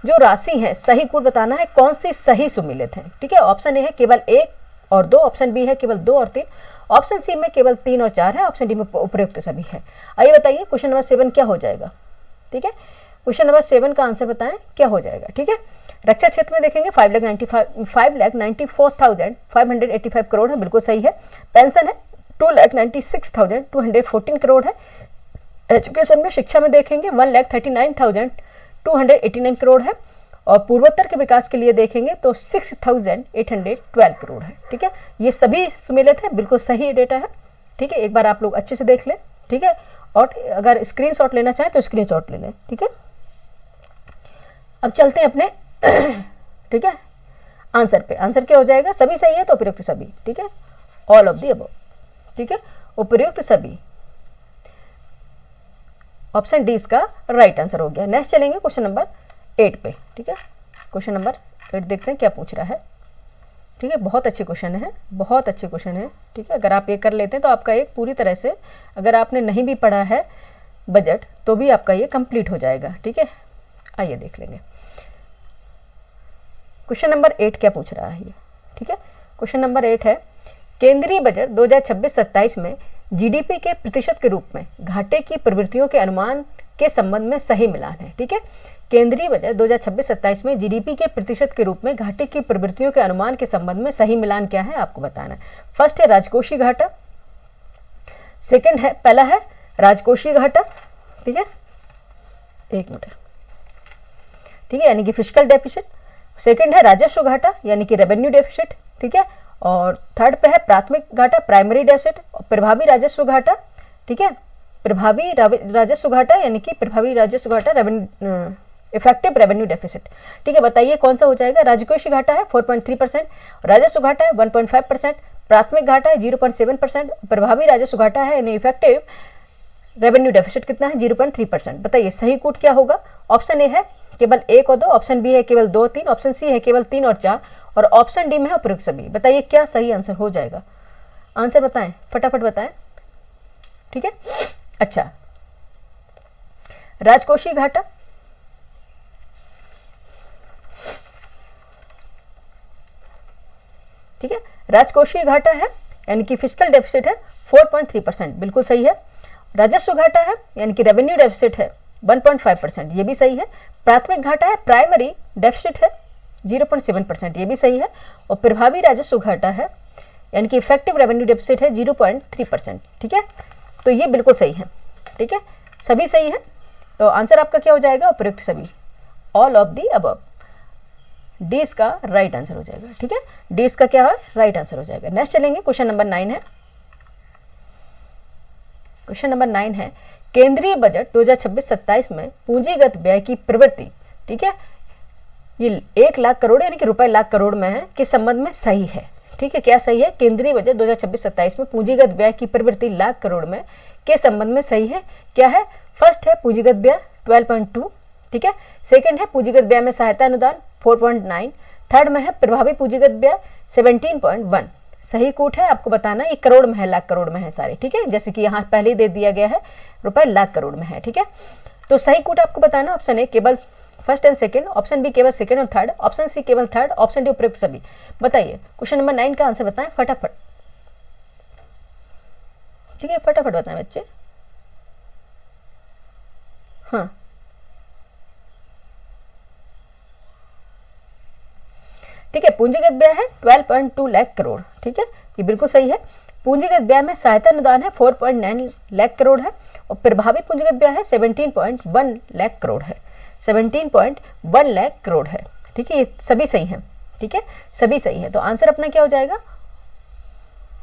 जो राशि है सही कूट बताना है, कौन सी सही सुमिलित है, ठीक है। ऑप्शन ए है केवल 1 और 2, ऑप्शन बी है केवल 2 और 3, ऑप्शन सी में केवल 3 और 4 है, ऑप्शन डी में उपयुक्त सभी है। आइए बताइए क्वेश्चन नंबर 7 क्या हो जाएगा, ठीक है। क्वेश्चन नंबर 7 का आंसर बताएं क्या हो जाएगा, ठीक है। रक्षा क्षेत्र में देखेंगे 5,94,585 करोड़ है, बिल्कुल सही है। पेंशन है 2,96,214 करोड़ है। एजुकेशन में, शिक्षा में देखेंगे 1,39,289 करोड़ है। और पूर्वोत्तर के विकास के लिए देखेंगे तो 6,812 करोड़ है, ठीक है। ये सभी सुमेलित है, बिल्कुल सही डेटा है, ठीक है। एक बार आप लोग अच्छे से देख लें, ठीक है। और अगर स्क्रीनशॉट लेना चाहें तो स्क्रीनशॉट ले लें, ठीक है। अब चलते हैं अपने ठीक है आंसर पे। आंसर क्या हो जाएगा? सभी सही है तो उपयुक्त सभी, ठीक है, ऑल ऑफ दी अबव, ठीक है, उपयुक्त सभी। ऑप्शन डी इसका राइट आंसर हो गया। नेक्स्ट चलेंगे क्वेश्चन नंबर 8 पे, ठीक है। क्वेश्चन नंबर 8 देखते हैं क्या पूछ रहा है, ठीक है। बहुत अच्छे क्वेश्चन है, बहुत अच्छे क्वेश्चन है, ठीक है। अगर आप ये कर लेते हैं तो आपका एक पूरी तरह से, अगर आपने नहीं भी पढ़ा है बजट तो भी आपका ये कंप्लीट हो जाएगा, ठीक है। आइए देख लेंगे क्वेश्चन नंबर 8 क्या पूछ रहा है ये, ठीक है। क्वेश्चन नंबर 8 है, केंद्रीय बजट 2026-27 में जीडीपी के प्रतिशत के रूप में घाटे की प्रवृत्तियों के अनुमान के संबंध में सही मिलान है। ठीक है, केंद्रीय बजट 2026-27 में जीडीपी के प्रतिशत के रूप में घाटे की प्रवृत्तियों के अनुमान के संबंध में सही मिलान क्या है आपको बताना है। फर्स्ट है राजकोषीय घाटा, सेकंड है, पहला है राजकोषीय घाटा, ठीक है, एक मिनट, ठीक है, यानी कि फिस्कल डेफिसिट। सेकंड है राजस्व घाटा यानी कि रेवेन्यू डेफिसिट, ठीक है, और थर्ड पे है प्राथमिक घाटा प्राइमरी डेफिसिट, और प्रभावी राजस्व घाटा, ठीक है, प्रभावी राजस्व घाटा यानी कि प्रभावी राजस्व घाटा रेवेन्यू इफेक्टिव रेवेन्यू डेफिसिट। ठीक है, बताइए कौन सा हो जाएगा। राजकोषीय घाटा है 4.3%, राजस्व घाटा है 1.5%, प्राथमिक घाटा है 0.7%, प्रभावी राजस्व घाटा है यानी इफेक्टिव रेवेन्यू डेफिसिट कितना है 0.3%। बताइए सही कूट क्या होगा। ऑप्शन ए है केवल 1 और 2, ऑप्शन बी है केवल 2 और 3, ऑप्शन सी है केवल 3 और 4, और ऑप्शन डी में है उपयुक्त सभी। बताइए क्या सही आंसर हो जाएगा, आंसर बताएं, फटाफट बताएं। ठीक है, अच्छा, राजकोषीय घाटा, ठीक है, राजकोषीय घाटा है यानी कि फिस्कल डेफिसिट है 4.3%, बिल्कुल सही है। राजस्व घाटा है यानी कि रेवेन्यू डेफिसिट है 1.5%, ये भी सही है। प्राथमिक घाटा है प्राइमरी डेफिसिट है 0.7%, ये भी सही है। और प्रभावी राजस्व घाटा है यानी कि इफेक्टिव रेवेन्यू डेफिसिट है 0.3%। ठीक है, तो ये बिल्कुल सही है। ठीक है, सभी सही है, तो आंसर आपका क्या हो जाएगा, उपयुक्त सभी, all of the above. D इसका राइट आंसर हो जाएगा। ठीक है, डी इसका क्या है, राइट आंसर हो जाएगा। नेक्स्ट चलेंगे, क्वेश्चन नंबर 9 है। क्वेश्चन नंबर 9 है, केंद्रीय बजट 2026-27 में पूंजीगत व्यय की प्रवृत्ति, ठीक है, ये 1 लाख करोड़ यानी कि रुपए लाख करोड़ में है, के संबंध में सही है। ठीक है, क्या सही है, केंद्रीय बजट 2026-27 में पूंजीगत व्यय की प्रवृत्ति लाख करोड़ में के संबंध में सही है। क्या है, फर्स्ट है पूंजीगत व्यय 12.2, ठीक है, सेकंड है पूंजीगत व्यय में सहायता अनुदान 4.9, थर्ड में है प्रभावी पूंजीगत व्यय 17.1। सही कूट है आपको बताना, ये करोड़ में है, लाख करोड़ में है सारे। ठीक है, जैसे कि यहाँ पहले ही दे दिया गया है, रुपए लाख करोड़ में है। ठीक है, तो सही कूट आपको बताना, ऑप्शन ए केवल first and second, option B केवल सेकंड और थर्ड, ऑप्शन सी केवल थर्ड, ऑप्शन डी उपयुक्त सभी। बताइए क्वेश्चन नंबर 9 का आंसर बताएं फटाफट। ठीक है, फटाफट बताएं बच्चे। हाँ, ठीक है, पूंजीगत व्यय है 12.2 लाख करोड़। ठीक है, ये बिल्कुल सही है। पूंजीगत व्यय में सहायता अनुदान है 4.9 लाख करोड़ है, और प्रभावी पूंजीगत व्यय है 17.1 लाख करोड़ है, 17.1 लाख करोड़ है। ठीक है, ये सभी सही है। ठीक है, सभी सही है, तो आंसर अपना क्या हो जाएगा,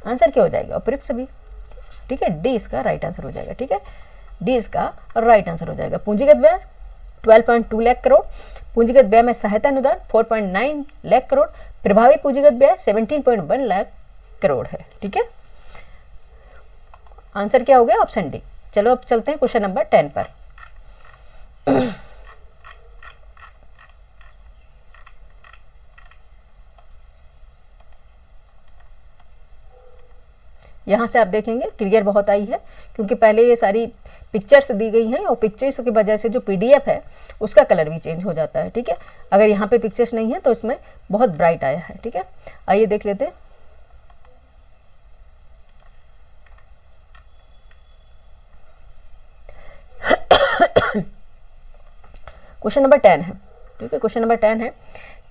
आंसर क्या हो जाएगा, उपयुक्त सभी। ठीक है, डी इसका राइट आंसर हो जाएगा। ठीक है, डी इसका राइट आंसर हो जाएगा। पूंजीगत व्यय 12.2 लाख करोड़, पूंजीगत व्यय में सहायता अनुदान 4.9 लाख करोड़, प्रभावी पूंजीगत व्यय 17.1 लाख करोड़ है। ठीक है, आंसर क्या हो गया, ऑप्शन डी। चलो अब चलते हैं क्वेश्चन नंबर 10 पर। यहाँ से आप देखेंगे क्लियर बहुत आई है, क्योंकि पहले ये सारी पिक्चर्स दी गई हैं, और पिक्चर्स की वजह से जो पीडीएफ है उसका कलर भी चेंज हो जाता है। ठीक है, अगर यहाँ पे पिक्चर्स नहीं है तो इसमें बहुत ब्राइट आया है। ठीक है, आइए देख लेते हैं। क्वेश्चन नंबर 10 है। ठीक है, क्वेश्चन नंबर 10 है,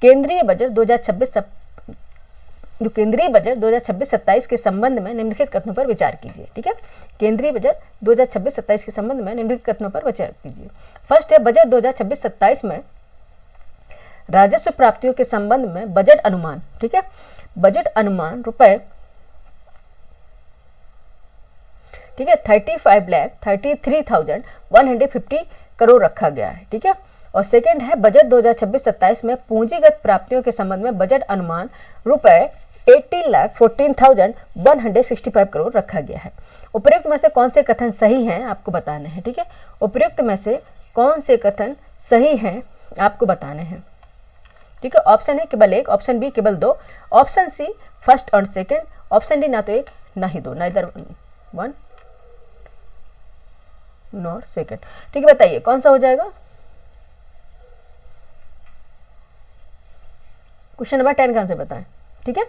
केंद्रीय बजट 2026-27 के संबंध में निम्नलिखित कथनों पर विचार कीजिए। ठीक है, केंद्रीय बजट 2026-27 के संबंध में निम्नलिखित कथनों पर विचार कीजिए। फर्स्ट है, बजट 2026-27 में राजस्व प्राप्तियों के संबंध में बजट अनुमान, ठीक है, बजट अनुमान रुपए, ठीक है, 35,33,150 करोड़ रखा गया है। ठीक है, और सेकंड है, बजट 2026-27 में पूंजीगत प्राप्तियों के संबंध में बजट अनुमान रुपए 18,14,165 करोड़ रखा गया है। उपयुक्त में से कौन से कथन सही हैं आपको बताने हैं। ठीक है, उपयुक्त में से कौन से कथन सही हैं आपको बताने हैं। ठीक है, ऑप्शन है केवल 1, ऑप्शन बी केवल 2, ऑप्शन सी फर्स्ट और सेकंड, ऑप्शन डी ना तो 1 ना ही 2, नाइदर 1 नॉर सेकंड। ठीक है, बताइए कौन सा हो जाएगा। क्वेश्चन नंबर 10 का आंसर बताएं ठीक है।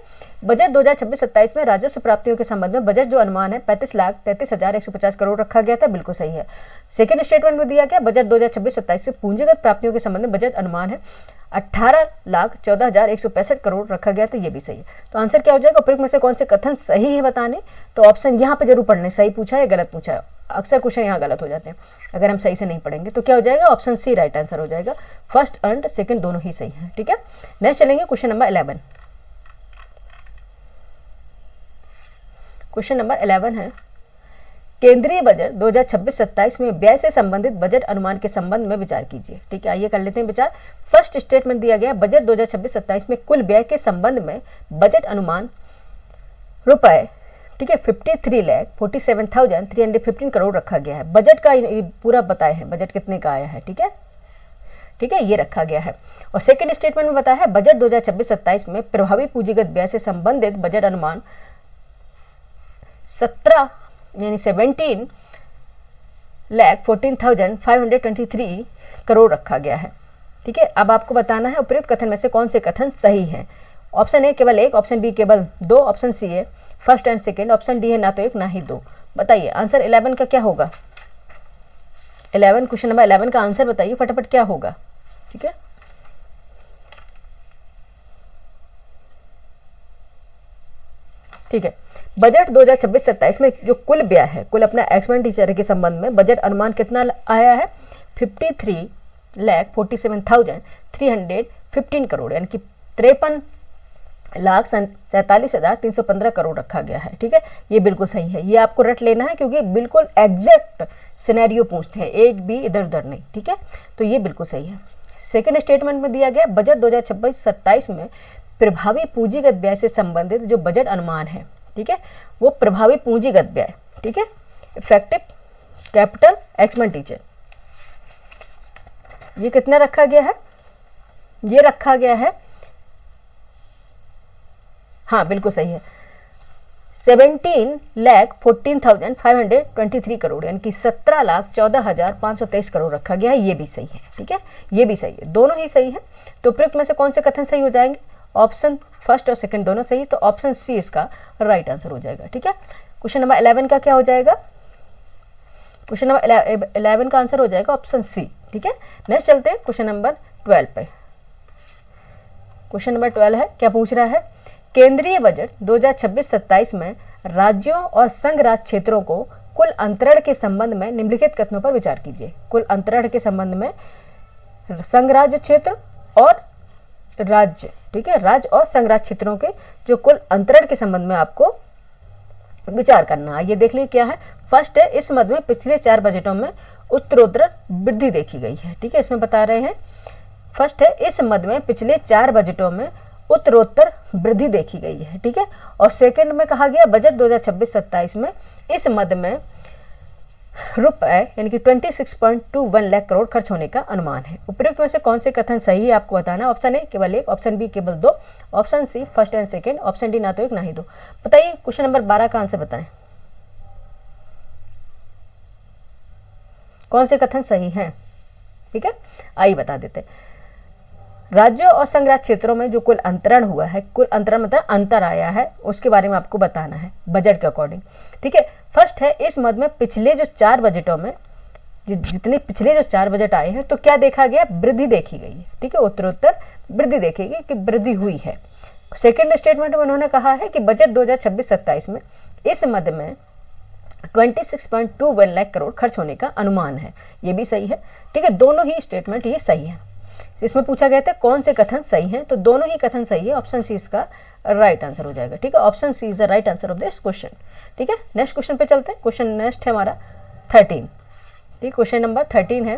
बजट 2026-27 में राजस्व प्राप्तियों के संबंध में बजट जो अनुमान है 35,33,150 करोड़ रखा गया था, बिल्कुल सही है। सेकंड स्टेटमेंट में दिया गया बजट 2026-27 में पूंजीगत प्राप्तियों के संबंध में बजट अनुमान है 18,14,165 करोड़ रखा गया था, ये भी सही है। तो आंसर क्या हो जाएगा? उपयुक्त में से कौन से कथन सही है बताने। तो ऑप्शन यहाँ पे जरूर पढ़ने, सही पूछा है गलत पूछा है। अक्सर क्वेश्चन यहाँ गलत हो जाते हैं अगर हम सही से नहीं पढ़ेंगे। तो क्या हो जाएगा? ऑप्शन सी राइट आंसर हो जाएगा। फर्स्ट एंड सेकंड दोनों ही सही है, ठीक है। नेक्स्ट चलेंगे क्वेश्चन नंबर 11। क्वेश्चन नंबर 11 है, केंद्रीय बजट 2026-27 में व्यय से संबंधित बजट अनुमान के संबंध में विचार कीजिए। ठीक है, आइए कर लेते हैं विचार। फर्स्ट स्टेटमेंट दिया गया बजट 2026-27 में कुल व्यय के संबंध में बजट अनुमान रुपए, ठीक है, 53,47,315 करोड़ रखा गया है। बजट का पूरा बताए हैं बजट कितने का आया है, ठीक है, ठीक है, ये रखा गया है। और सेकंड स्टेटमेंट में बताया है बजट 2026-27 में प्रभावी पूंजीगत व्यय से संबंधित बजट अनुमान 17,14,523 करोड़ रखा गया है। ठीक है, अब आपको बताना है उपयुक्त कथन में से कौन से कथन सही हैं। ऑप्शन ए केवल एक, ऑप्शन बी केवल दो, ऑप्शन सी है first and second, option D है ना तो एक ना ही दो। बताइए आंसर 11 का क्या होगा। 11 क्वेश्चन नंबर 11 का आंसर बताइए फटाफट क्या होगा। ठीक है, ठीक है, बजट 2026-27 में जो कुल व्यय है, कुल अपना एक्सपेंडिचर के संबंध में बजट अनुमान कितना आया है 53,47,315 करोड़, यानी कि 53,47,315 करोड़ रखा गया है। ठीक है, ये बिल्कुल सही है, ये आपको रट लेना है क्योंकि बिल्कुल एग्जैक्ट सिनेरियो पूछते हैं, एक भी इधर उधर नहीं। ठीक है, तो ये बिल्कुल सही है। सेकेंड स्टेटमेंट में दिया गया बजट 2026-27 में प्रभावी पूंजीगत व्यय से संबंधित जो बजट अनुमान है, ठीक है, वो प्रभावी पूंजीगत व्यय, ठीक है, इफेक्टिव कैपिटल एक्सपेंडिचर, ये कितना रखा गया है, ये रखा गया है, हाँ बिल्कुल सही है, 17,14,523 करोड़, यानी कि 17,14,523 करोड़ रखा गया है, ये भी सही है। ठीक है, ये भी सही है, दोनों ही सही है। तो प्रयुक्त में से कौन से कथन सही हो जाएंगे। ऑप्शन फर्स्ट और सेकंड दोनों सही, तो ऑप्शन सी इसका राइट आंसर हो जाएगा। ठीक है, क्वेश्चन नंबर 11 का क्या हो जाएगा, क्वेश्चन नंबर 11 का आंसर हो जाएगा ऑप्शन सी। ठीक है, नेक्स्ट चलते हैं क्वेश्चन नंबर 12 पे। क्वेश्चन नंबर 12 है, क्या पूछ रहा है, केंद्रीय बजट 2026-27 में राज्यों और संघ राज्य क्षेत्रों को कुल अंतरण के संबंध में निम्नलिखित कथनों पर विचार कीजिए। कुल अंतरण के संबंध में संघ राज्य क्षेत्र और राज्य, ठीक है, राज्य और संघ राज्य क्षेत्रों के जो कुल अंतरण के संबंध में आपको विचार करना है। ये देख लीजिए क्या है। फर्स्ट है, इस मद में पिछले 4 बजटों में उत्तरोत्तर वृद्धि देखी गई है। ठीक है, इसमें बता रहे हैं फर्स्ट है, इस मद में पिछले 4 बजटों में उत्तरोत्तर वृद्धि देखी गई है। ठीक है, और सेकंड में कहा गया बजट 2026-27 में इस मद में रुपए यानी कि 26.21 लाख करोड़ खर्च होने का अनुमान है। उपयुक्त में से कौन से कथन सही है आपको बताना। ऑप्शन ए केवल एक, ऑप्शन बी केवल दो, option C first and second, option D ना तो एक ना ही दो। बताइए क्वेश्चन नंबर 12 का आंसर बताएं, कौन से कथन सही हैं। ठीक है, आइए बता देते हैं। राज्यों और संघ राज्य क्षेत्रों में जो कुल अंतरण हुआ है, कुल अंतरण मतलब अंतर आया है, उसके बारे में आपको बताना है बजट के अकॉर्डिंग। ठीक है, फर्स्ट है, इस मद में पिछले जो 4 बजटों में जितने पिछले जो 4 बजट आए हैं तो क्या देखा गया, वृद्धि देखी गई है। ठीक है, उत्तरोत्तर वृद्धि देखी गई कि वृद्धि हुई है। सेकेंड स्टेटमेंट में उन्होंने कहा है कि बजट 2026-27 में इस मद में 26.21 लाख करोड़ खर्च होने का अनुमान है, ये भी सही है। ठीक है, दोनों ही स्टेटमेंट ये सही है। इसमें पूछा गया था कौन से कथन सही हैं, तो दोनों ही कथन सही है, ऑप्शन सी इसका राइट आंसर हो जाएगा। ठीक है, option C is the right answer of this question. ठीक है, नेक्स्ट क्वेश्चन पे चलते हैं। क्वेश्चन नेक्स्ट है हमारा 13। ठीक, क्वेश्चन नंबर 13 है,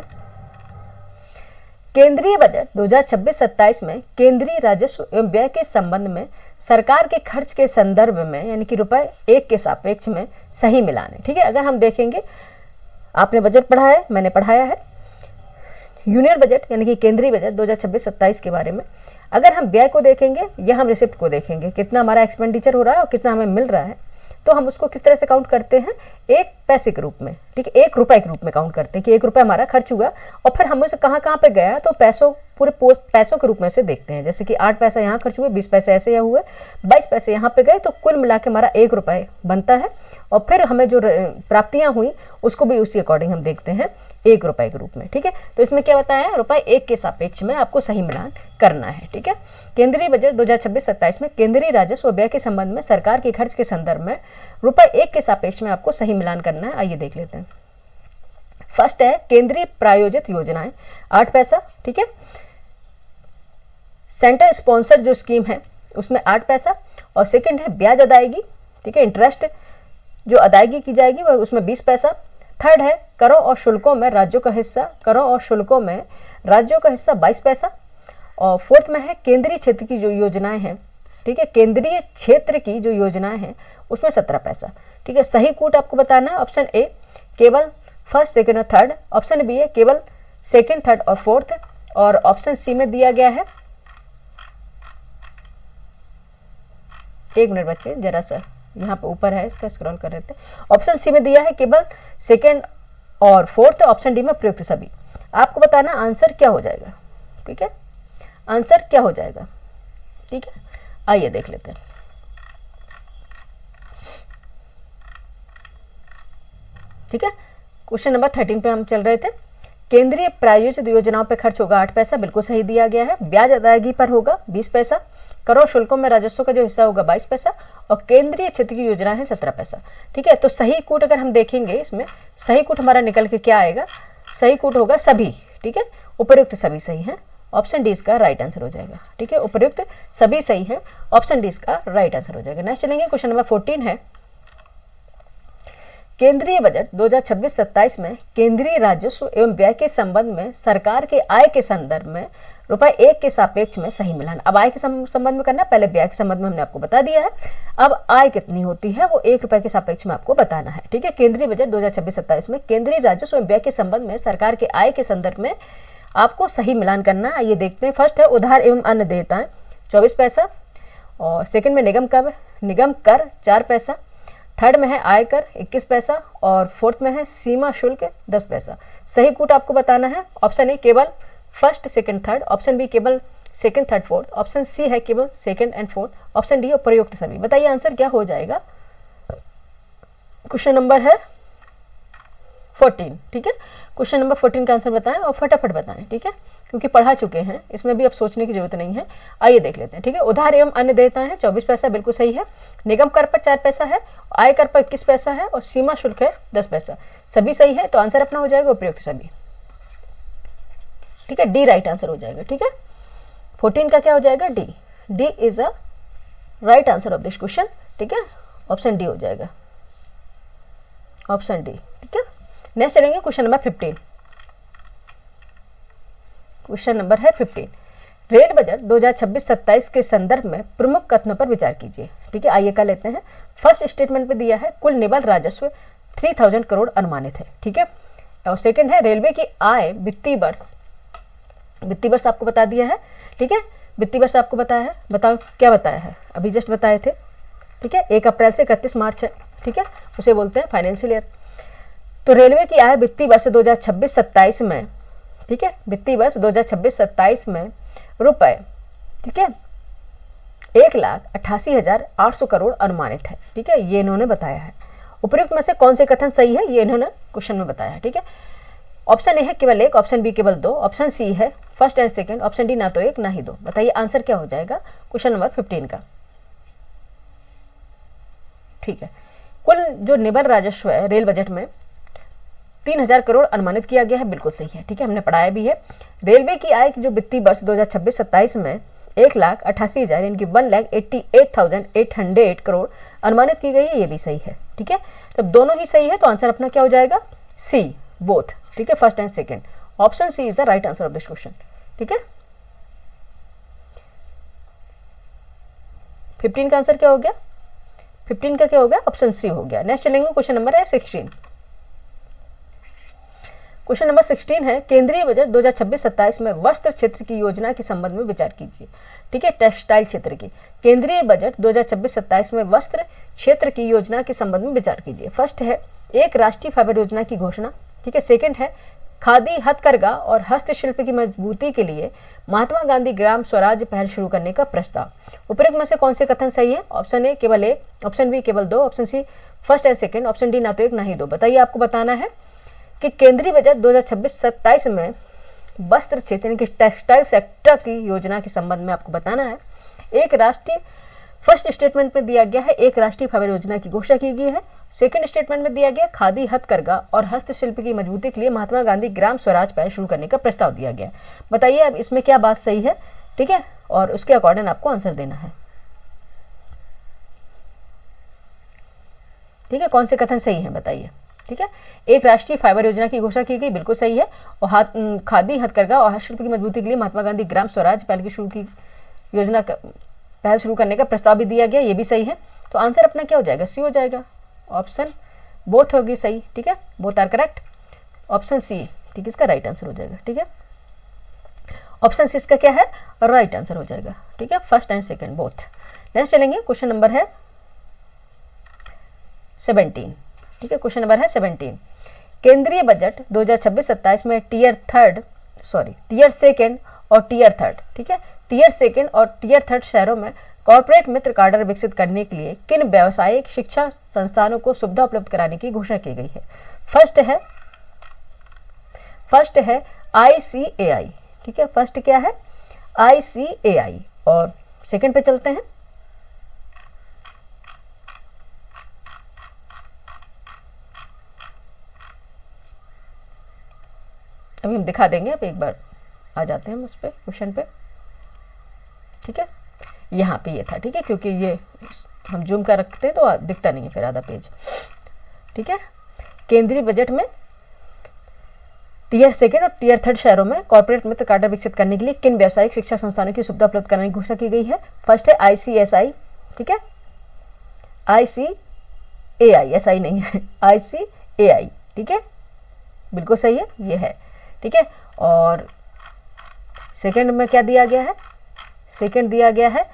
केंद्रीय बजट 2026-27 में केंद्रीय राजस्व एवं व्यय के संबंध में सरकार के खर्च के संदर्भ में यानी कि रुपए 1 के सापेक्ष में सही मिलान है। ठीक है, अगर हम देखेंगे, आपने बजट पढ़ा है, मैंने पढ़ाया है, यूनियन बजट यानी कि केंद्रीय बजट 2026-27 के बारे में अगर हम व्यय को देखेंगे या हम रिसिप्ट को देखेंगे, कितना हमारा एक्सपेंडिचर हो रहा है और कितना हमें मिल रहा है, तो हम उसको किस तरह से काउंट करते हैं, 1 पैसे के रूप में, ठीक है, 1 रुपए के रूप में काउंट करते हैं कि 1 रुपया हमारा खर्च हुआ और फिर हम उसे कहाँ कहाँ पे गया तो पूरे पैसों के रूप में से देखते हैं। जैसे कि 8 पैसा यहाँ खर्च हुए, 20 पैसे ऐसे यहाँ हुए, 22 पैसे यहाँ पे गए, तो कुल मिला के हमारा 1 रुपये बनता है। और फिर हमें जो प्राप्तियाँ हुई उसको भी उसी अकॉर्डिंग हम देखते हैं 1 रुपये के रूप में, ठीक है। तो इसमें क्या बताया है, रुपये 1 के सापेक्ष में आपको सही मिलान करना है, ठीक है। केंद्रीय बजट 2026-27 में केंद्रीय राजस्व व्यय के संबंध में सरकार के खर्च के संदर्भ में रुपये 1 के सापेक्ष में आपको सही मिलान करना है। आइए देख लेते हैं। फर्स्ट है केंद्रीय प्रायोजित योजनाएं, 8 पैसा, ठीक है। सेंटर स्पॉन्सर जो स्कीम है उसमें 8 पैसा। और सेकंड है ब्याज अदायगी, ठीक है, इंटरेस्ट जो अदायगी की जाएगी वह उसमें 20 पैसा। थर्ड है करों और शुल्कों में राज्यों का हिस्सा, करों और शुल्कों में राज्यों का हिस्सा 22 पैसा। और फोर्थ में है केंद्रीय क्षेत्र की जो योजनाएं हैं, ठीक है, केंद्रीय क्षेत्र की जो योजनाएं हैं उसमें 17 पैसा, ठीक है। सही कूट आपको बताना है। ऑप्शन ए केवल फर्स्ट, सेकंड और थर्ड। ऑप्शन बी है केवल सेकंड, थर्ड और फोर्थ। और ऑप्शन सी में दिया गया है, एक मिनट बच्चे जरा सा यहाँ पे ऊपर है इसका स्क्रॉल कर रहे थे। ऑप्शन सी में दिया है केवल सेकंड और फोर्थ। ऑप्शन डी में प्रयुक्त सभी। आपको बताना आंसर क्या हो जाएगा, ठीक है, आंसर क्या हो जाएगा, ठीक है। आइए देख लेते हैं। ठीक है, क्वेश्चन नंबर 13 पे हम चल रहे थे। केंद्रीय प्रायोजित योजनाओं पे खर्च होगा 8 पैसा, बिल्कुल सही दिया गया है। ब्याज अदायगी पर होगा 20 पैसा। करों शुल्कों में राजस्व का जो हिस्सा होगा 22 पैसा। और केंद्रीय क्षेत्र की योजना है 17 पैसा, ठीक है। तो सही कूट अगर हम देखेंगे इसमें सही कूट हमारा निकल के क्या आएगा, सही कूट होगा सभी, ठीक है, उपयुक्त सभी सही है। ऑप्शन डी इसका राइट आंसर हो जाएगा, ठीक है, उपयुक्त सभी सही है। ऑप्शन डी इसका राइट आंसर हो जाएगा। नेक्स्ट चलेंगे, क्वेश्चन नंबर 14 है। केंद्रीय बजट 2026-27 में केंद्रीय राजस्व एवं व्यय के संबंध में सरकार के आय के संदर्भ में रुपये 1 के सापेक्ष में सही मिलान। अब आय के संबंध में करना, पहले व्यय के संबंध में हमने आपको बता दिया है। अब आय कितनी होती है वो 1 रुपये के सापेक्ष में आपको बताना है, ठीक है। केंद्रीय बजट 2026-27 में केंद्रीय राजस्व एवं व्यय के संबंध में सरकार के आय के संदर्भ में आपको सही मिलान करना है। ये देखते हैं। फर्स्ट है उधार एवं अन्य देयताएं 24 पैसा। और सेकंड में निगम कर 4 पैसा। थर्ड में है आयकर 21 पैसा। और फोर्थ में है सीमा शुल्क 10 पैसा। सही कूट आपको बताना है। ऑप्शन ए केवल first, second, third. Option B केवल second, third, fourth. Option C है केवल second and fourth. Option D प्रयुक्त सभी। बताइए आंसर क्या हो जाएगा। क्वेश्चन नंबर है 14, ठीक है। क्वेश्चन नंबर 14 का आंसर बताएं और फटाफट बताएं, ठीक है, क्योंकि पढ़ा चुके हैं, इसमें भी अब सोचने की जरूरत नहीं है। आइए देख लेते हैं, ठीक है। उधार एवं अन्य देयताएं हैं 24 पैसा, बिल्कुल सही है। निगम कर पर 4 पैसा है, आयकर पर 21 पैसा है और सीमा शुल्क है 10 पैसा। सभी सही है, तो आंसर अपना हो जाएगा उपयुक्त सभी, ठीक है। डी राइट आंसर हो जाएगा, ठीक है। 14 का क्या हो जाएगा, D. D is a right answer of this question, ठीक है। ऑप्शन डी हो जाएगा, ऑप्शन डी, ठीक है। नेक्स्ट चलेंगे क्वेश्चन नंबर 15। क्वेश्चन नंबर है 15। रेल बजट 2026-27 के संदर्भ में प्रमुख कथनों पर विचार कीजिए, ठीक है। आइए कर लेते हैं। फर्स्ट स्टेटमेंट पे दिया है कुल निबल राजस्व 3000 करोड़ अनुमानित है, ठीक है। और सेकंड है रेलवे की आय वित्तीय वर्ष आपको बता दिया है, ठीक है। वित्तीय वर्ष आपको बताया है, बताओ क्या बताया है, अभी जस्ट बताए थे, ठीक है। 1 अप्रैल से 31 मार्च है, ठीक है, उसे बोलते हैं फाइनेंशियल ईयर। तो रेलवे की आय वित्तीय वर्ष 2026-27 में, ठीक है, वित्तीय वर्ष 2026-27 में रुपए, ठीक है, 1,88,800 करोड़ अनुमानित है, ठीक है। ये इन्होंने बताया है। उपयुक्त में से कौन से कथन सही है, ये इन्होंने क्वेश्चन में बताया है, ठीक है। ऑप्शन ए है केवल 1, ऑप्शन बी केवल 2, ऑप्शन सी है first and second, option D ना तो 1 ना ही 2। बताइए आंसर क्या हो जाएगा क्वेश्चन नंबर 15 का, ठीक है। कुल जो निबल राजस्व है रेल बजट में 3000 करोड़ अनुमानित किया गया है, बिल्कुल सही है, ठीक है, हमने पढ़ाया भी है। रेलवे की आय की जो वित्तीय वर्ष 2026-27 में 1,88,000 यानी कि 1,88,800 करोड़ अनुमानित की गई है, ये भी सही है, ठीक है। जब दोनों ही सही है तो आंसर अपना क्या हो जाएगा, सी, बोथ, ठीक है, first and second. Option C is the right answer of this question, ठीक है। 15 का आंसर क्या हो गया, 15 का क्या हो गया, ऑप्शन सी हो गया। नेक्स्ट चलेंगे, क्वेश्चन नंबर है 16। क्वेश्चन नंबर 16 है केंद्रीय बजट 2026-27 में वस्त्र क्षेत्र की योजना के संबंध में विचार कीजिए, ठीक है, टेक्सटाइल क्षेत्र की। केंद्रीय बजट 2026-27 में वस्त्र क्षेत्र की योजना के संबंध में विचार कीजिए। फर्स्ट है एक राष्ट्रीय फाइबर योजना की घोषणा, ठीक है। सेकंड है खादी, हथकरघा और हस्तशिल्प की मजबूती के लिए महात्मा गांधी ग्राम स्वराज पहल शुरू करने का प्रस्ताव। उपयुक्त में से कौन से कथन सही है? ऑप्शन ए केवल ए, ऑप्शन बी केवल दो, option C first and second, option D ना तो एक ना ही दो। बताइए, आपको बताना है कि केंद्रीय बजट 2026-27 में वस्त्र क्षेत्र यानी कि टेक्सटाइल सेक्टर की योजना के संबंध में आपको बताना है। एक राष्ट्रीय फर्स्ट स्टेटमेंट में दिया गया है एक राष्ट्रीय फाइबर योजना की घोषणा की गई है। सेकंड स्टेटमेंट में दिया गया खादी, हथकरघा और हस्तशिल्प की मजबूती के लिए महात्मा गांधी ग्राम स्वराज पहल शुरू करने का प्रस्ताव दिया गया। बताइए अब इसमें क्या बात सही है, ठीक है, और उसके अकॉर्डिंग आपको आंसर देना है। ठीक है, कौन से कथन सही है बताइए। ठीक है, एक राष्ट्रीय फाइबर योजना की घोषणा की गई, बिल्कुल सही है। और खादी, हथकरघा और हस्तशिल्प की मजबूती के लिए महात्मा गांधी ग्राम स्वराज पहल शुरू करने का प्रस्ताव भी दिया गया, ये भी सही है। तो आंसर अपना क्या हो जाएगा? सी हो जाएगा। ऑप्शन बोथ होगी सही, ठीक है, both are correct. Option C, ठीक है, इसका राइट आंसर हो जाएगा। ठीक है, ऑप्शन सी इसका क्या है? राइट आंसर हो जाएगा। ठीक है, first and second both. Next चलेंगे, क्वेश्चन नंबर है 17। ठीक है, क्वेश्चन नंबर है 17। केंद्रीय बजट 2026-27 में टीयर सेकंड और टीयर थर्ड, ठीक है, टीयर सेकंड और टीयर थर्ड शहरों में कॉर्पोरेट मित्र कार्डर विकसित करने के लिए किन व्यावसायिक शिक्षा संस्थानों को सुविधा उपलब्ध कराने की घोषणा की गई है? फर्स्ट है ICAI, ठीक है, फर्स्ट क्या है? ICAI। और सेकंड पे चलते हैं, अभी हम दिखा देंगे, अब एक बार आ जाते हैं हम उस पे क्वेश्चन पे। ठीक है, यहाँ पे ये था, ठीक है, क्योंकि ये हम जूम कर रखते हैं तो दिखता नहीं है फिर आधा पेज। ठीक है, केंद्रीय बजट में टीयर सेकंड और टीयर थर्ड शहरों में कॉर्पोरेट मित्र कार्डर विकसित करने के लिए किन व्यावसायिक शिक्षा संस्थानों की सुविधा उपलब्ध कराने की घोषणा की गई है? फर्स्ट है ICSI, ठीक है, ICAI, SI नहीं है, ICAI, ठीक है, बिल्कुल सही है, ये है। ठीक है, और सेकंड में क्या दिया गया है? सेकंड दिया गया है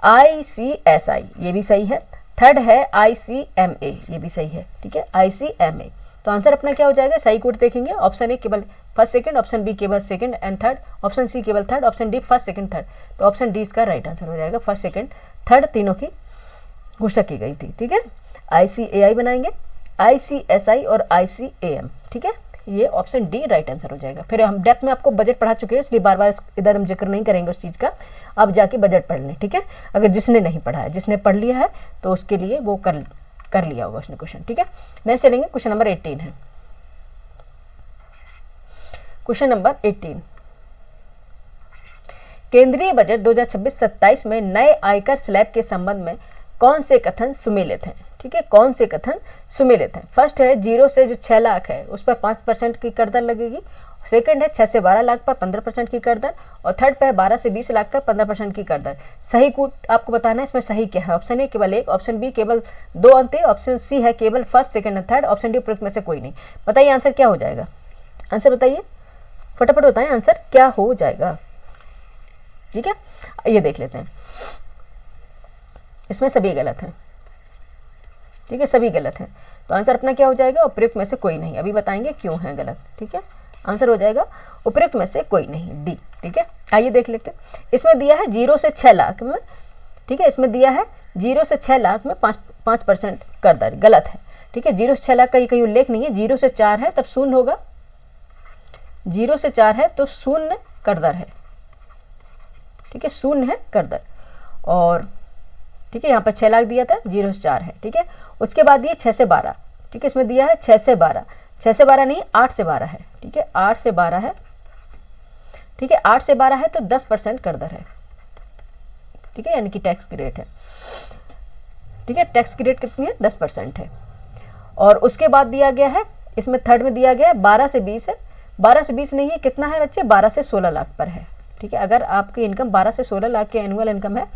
ICSI, ये भी सही है। थर्ड है ICMA, ये भी सही है। ठीक है, ICMA। तो आंसर अपना क्या हो जाएगा? सही कोड देखेंगे, ऑप्शन ए केवल फर्स्ट सेकंड, ऑप्शन बी केवल second and third, option C केवल third, option D first second third. तो ऑप्शन डी इसका राइट आंसर हो जाएगा। फर्स्ट सेकंड थर्ड तीनों की घोषणा की गई थी। ठीक है, ICAI बनाएंगे, ICSI और ICAM। ठीक है, ये ऑप्शन डी राइट आंसर हो जाएगा। फिर हम डेप्थ में आपको बजट पढ़ा चुके हैं, इसलिए बार बार इधर हम जिक्र नहीं करेंगे उस चीज़ का। अब जाके बजट पढ़ लें, ठीक है, अगर जिसने नहीं पढ़ा है, जिसने पढ़ लिया है तो उसके लिए वो कर लिया होगा उसने क्वेश्चन। ठीक है, नेक्स्ट चलेंगे, क्वेश्चन नंबर 18 है। क्वेश्चन नंबर 18, केंद्रीय बजट 2026-27 में नए आयकर स्लैब के संबंध में कौन से कथन सुमेलित हैं? ठीक है, कौन से कथन सुमेलित हैं? फर्स्ट है 0 से जो 6 लाख है उस पर 5% की कर दर लगेगी। सेकंड है 6 से 12 लाख पर 15% की कर दर, और थर्ड पे है 12 से 20 लाख तक 15% की कर दर। सही कोड आपको बताना है, इसमें सही क्या है? ऑप्शन ए केवल एक, ऑप्शन बी केवल 2 अंक, ऑप्शन सी है केवल फर्स्ट सेकंड और थर्ड, ऑप्शन डी उपयुक्त में से कोई नहीं। बताइए आंसर क्या हो जाएगा? आंसर बताइए, फटाफट बताएं आंसर क्या हो जाएगा। ठीक है, ये देख लेते हैं, इसमें सभी गलत हैं। ठीक है, सभी गलत हैं, तो आंसर अपना क्या हो जाएगा? उपयुक्त में से कोई नहीं। अभी बताएंगे क्यों है गलत। ठीक है, आंसर हो जाएगा उपयुक्त में से कोई नहीं, डी। ठीक है, आइए देख लेते हैं। इसमें दिया है 0 से 6 लाख में, ठीक है, इसमें दिया है 0 से 6 लाख में 5% कर दर, गलत है। ठीक है, 0 से 6 लाख का ये कहीं उल्लेख नहीं है। 0 से 4 है तब शून्य होगा, 0 से 4 है तो शून्य कर दर है। ठीक है, शून्य है कर दर। और ठीक है, यहाँ पर 6 लाख दिया था, 0 से 4 है। ठीक है, उसके बाद ये 6 से 12, ठीक है, इसमें दिया है 6 से 12, 6 से 12 नहीं 8 से 12 है। ठीक है, 8 से 12 है। ठीक है, 8 से 12 है तो 10% कर दर है। ठीक है, यानी कि टैक्स की रेट है। ठीक है, टैक्स की रेट कितनी है? 10% है। और उसके बाद दिया गया है, इसमें थर्ड में दिया गया है 12 से 20 है। 12 से 20 नहीं है, कितना है बच्चे? 12 से 16 लाख पर है। ठीक है, अगर आपकी इनकम 12 से 16 लाख की एनुअल इनकम है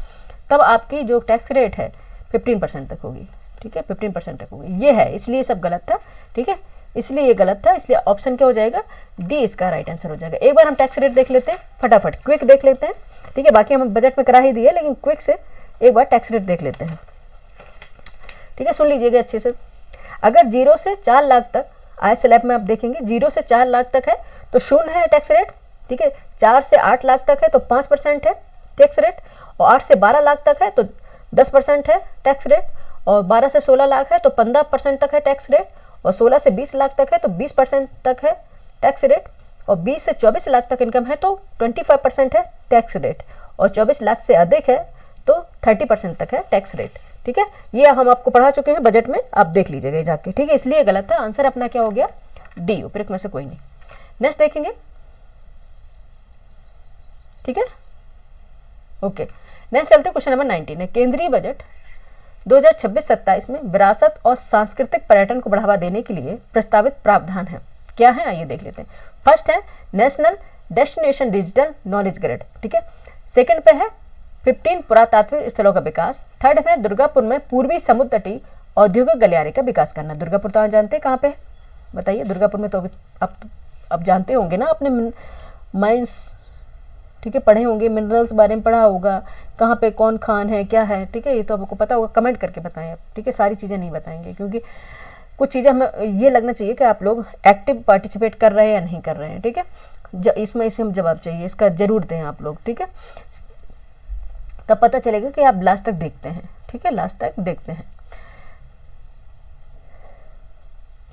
तब आपकी जो टैक्स रेट है 15% तक होगी। ठीक है, 15% तक होगी। ये है, इसलिए सब गलत था। ठीक है, इसलिए ये गलत था, इसलिए ऑप्शन क्या हो जाएगा? डी इसका राइट आंसर हो जाएगा। एक बार हम टैक्स रेट देख लेते हैं, फटाफट क्विक देख लेते हैं। ठीक है, बाकी हम बजट में करा ही दिए, लेकिन क्विक से एक बार टैक्स रेट देख लेते हैं। ठीक है, सुन लीजिएगा अच्छे से। अगर 0 से 4 लाख तक आय स्लैब में आप देखेंगे 0 से 4 लाख तक है तो 0 है टैक्स रेट, ठीक है। 4 से 8 लाख तक है तो 5% है टैक्स रेट, और 8 से 12 लाख तक है तो 10% है टैक्स रेट, और 12 से 16 लाख है तो 15% तक है टैक्स रेट, और 16 से 20 लाख तक है तो 20% तक है टैक्स रेट, और 20 से 24 लाख तक इनकम है तो 25% है टैक्स रेट, और 24 लाख से अधिक है तो 30% तक है टैक्स रेट, ठीक है। ये हम आपको पढ़ा चुके हैं बजट में, आप देख लीजिएगा जाके, ठीक है। इसलिए गलत है, आंसर अपना क्या हो गया डी, उपयुक्त में से कोई नहीं। नेक्स्ट देखेंगे, ठीक है, ओके। नेक्स्ट चलते क्वेश्चन नंबर 19 है, केंद्रीय बजट 2026-27 में विरासत और सांस्कृतिक पर्यटन को बढ़ावा देने के लिए प्रस्तावित प्रावधान है, क्या है आइए देख लेते हैं। फर्स्ट है national destination digital knowledge grid, ठीक है। सेकंड पे है 15 पुरातात्विक स्थलों का विकास। थर्ड में दुर्गापुर में पूर्वी समुद्र तटीय औद्योगिक गलियारे का विकास करना। दुर्गापुर तो आप जानते हैं कहाँ पे है, बताइए। दुर्गापुर में तो अब जानते होंगे ना, आपने माइंस, ठीक है, पढ़े होंगे, मिनरल्स बारे में पढ़ा होगा, कहाँ पे कौन खान है क्या है, ठीक है। ये तो आपको पता होगा, कमेंट करके बताएं आप, ठीक है। सारी चीज़ें नहीं बताएंगे क्योंकि कुछ चीज़ें हमें ये लगना चाहिए कि आप लोग एक्टिव पार्टिसिपेट कर रहे हैं या नहीं कर रहे हैं, ठीक है। इसमें इसे हम जवाब चाहिए, इसका जरूर दें आप लोग, ठीक है। तब पता चलेगा कि आप लास्ट तक देखते हैं, ठीक है, लास्ट तक देखते हैं,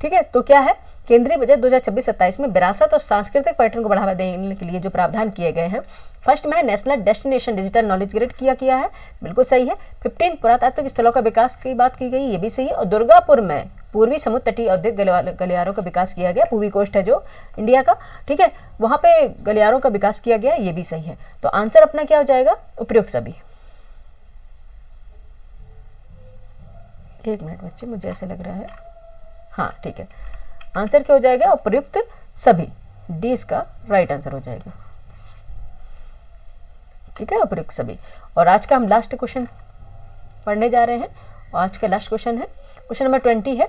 ठीक है। तो क्या है, केंद्रीय बजट 2026-27 में विरासत और सांस्कृतिक पर्यटन को बढ़ावा देने के लिए जो प्रावधान किए गए हैं, फर्स्ट में है national destination digital knowledge grid किया है, बिल्कुल सही है। 15 पुरातात्विक स्थलों का विकास की बात की गई, ये भी सही है। और दुर्गापुर में पूर्वी समुद्र तटीय औद्योगिक गलियारों का विकास किया गया, पूर्वी कोस्ट है जो इंडिया का, ठीक है, वहाँ पे गलियारों का विकास किया गया, ये भी सही है। तो आंसर अपना क्या हो जाएगा, उपयुक्त सभी। एक मिनट बच्चे, मुझे ऐसे लग रहा है, हाँ ठीक है, आंसर क्या हो जाएगा, उपयुक्त सभी, डी इसका राइट आंसर हो जाएगा, ठीक है, उपयुक्त सभी। और आज का हम लास्ट क्वेश्चन पढ़ने जा रहे हैं, और आज का लास्ट क्वेश्चन है क्वेश्चन नंबर 20 है,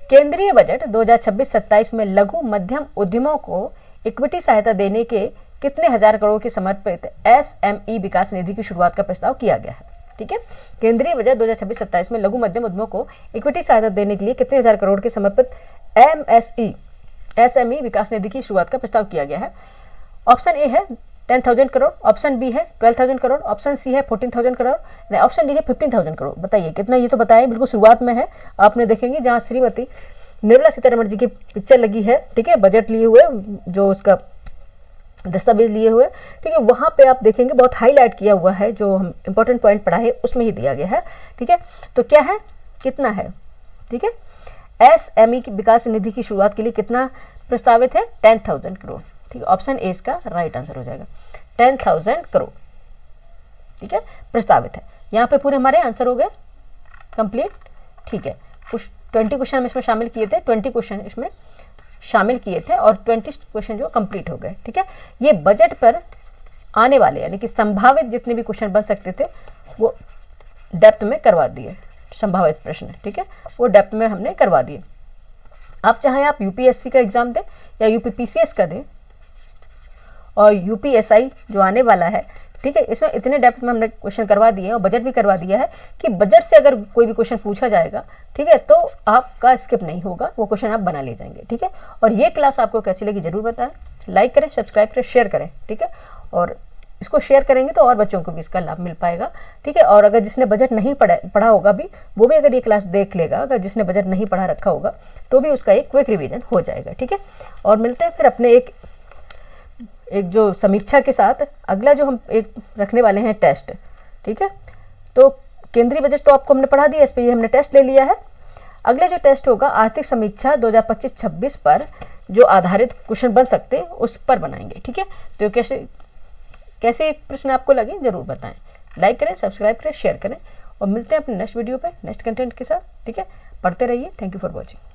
केंद्रीय बजट 2026-27 में लघु मध्यम उद्यमों को इक्विटी सहायता देने के कितने हजार करोड़ की समर्पित SME विकास निधि की शुरुआत का प्रस्ताव किया गया है, ठीक है। केंद्रीय बजट 2026-27 में लघु मध्यम उद्यमों को इक्विटी सहायता देने के लिए कितने हजार करोड़ की समर्पित SME विकास निधि की शुरुआत का प्रस्ताव किया गया है। ऑप्शन ए है 10,000 करोड़, ऑप्शन बी है 12,000 करोड़, ऑप्शन सी है 14,000 करोड़, ऑप्शन डी है 15,000 करोड़। बताइए कितना, ये तो बताया बिल्कुल शुरुआत में है, आपने देखेंगे जहाँ श्रीमती निर्मला सीतारमण जी की पिक्चर लगी है, ठीक है, बजट लिए हुए, जो उसका दस्तावेज लिए हुए, ठीक है, वहाँ पे आप देखेंगे बहुत हाईलाइट किया हुआ है, जो हम इंपॉर्टेंट पॉइंट पढ़ा है उसमें ही दिया गया है, ठीक है। तो क्या है, कितना है, ठीक है, SME की विकास निधि की शुरुआत के लिए कितना प्रस्तावित है, 10,000 करोड़, ठीक है। ऑप्शन ए इसका राइट आंसर हो जाएगा, 10,000 करोड़, ठीक है, प्रस्तावित है। यहाँ पे पूरे हमारे आंसर हो गए कंप्लीट, ठीक है। कुछ 20 क्वेश्चन हम इसमें शामिल किए थे, 20 क्वेश्चन इसमें शामिल किए थे और 20 क्वेश्चन जो कंप्लीट हो गए, ठीक है। ये बजट पर आने वाले यानी कि संभावित जितने भी क्वेश्चन बन सकते थे वो डेप्थ में करवा दिए, संभावित प्रश्न, ठीक है, वो डेप्थ में हमने करवा दिए। आप चाहे आप UPSC का एग्जाम दें या UPPCS का दें और UPSI जो आने वाला है, ठीक है, इसमें इतने डेप्थ में हमने क्वेश्चन करवा दिए और बजट भी करवा दिया है कि बजट से अगर कोई भी क्वेश्चन पूछा जाएगा, ठीक है, तो आपका स्किप नहीं होगा, वो क्वेश्चन आप बना ले जाएंगे, ठीक है। और ये क्लास आपको कैसी लगी जरूर बताएं, लाइक करें, सब्सक्राइब करें, शेयर करें, ठीक है। और इसको शेयर करेंगे तो और बच्चों को भी इसका लाभ मिल पाएगा, ठीक है। और अगर जिसने बजट नहीं पढ़ा होगा भी, वो भी अगर ये क्लास देख लेगा, अगर जिसने बजट नहीं पढ़ा रखा होगा तो भी उसका एक क्विक रिवीजन हो जाएगा, ठीक है। और मिलते हैं फिर अपने एक जो समीक्षा के साथ, अगला जो हम एक रखने वाले हैं टेस्ट, ठीक है। तो केंद्रीय बजट तो आपको हमने पढ़ा दिया, इस पर ये हमने टेस्ट ले लिया है। अगले जो टेस्ट होगा आर्थिक समीक्षा 2025-26 पर जो आधारित क्वेश्चन बन सकते हैं उस पर बनाएंगे, ठीक है। तो कैसे एक प्रश्न आपको लगे जरूर बताएं, लाइक करें, सब्सक्राइब करें, शेयर करें और मिलते हैं अपने नेक्स्ट वीडियो पे नेक्स्ट कंटेंट के साथ, ठीक है। पढ़ते रहिए, थैंक यू फॉर वॉचिंग।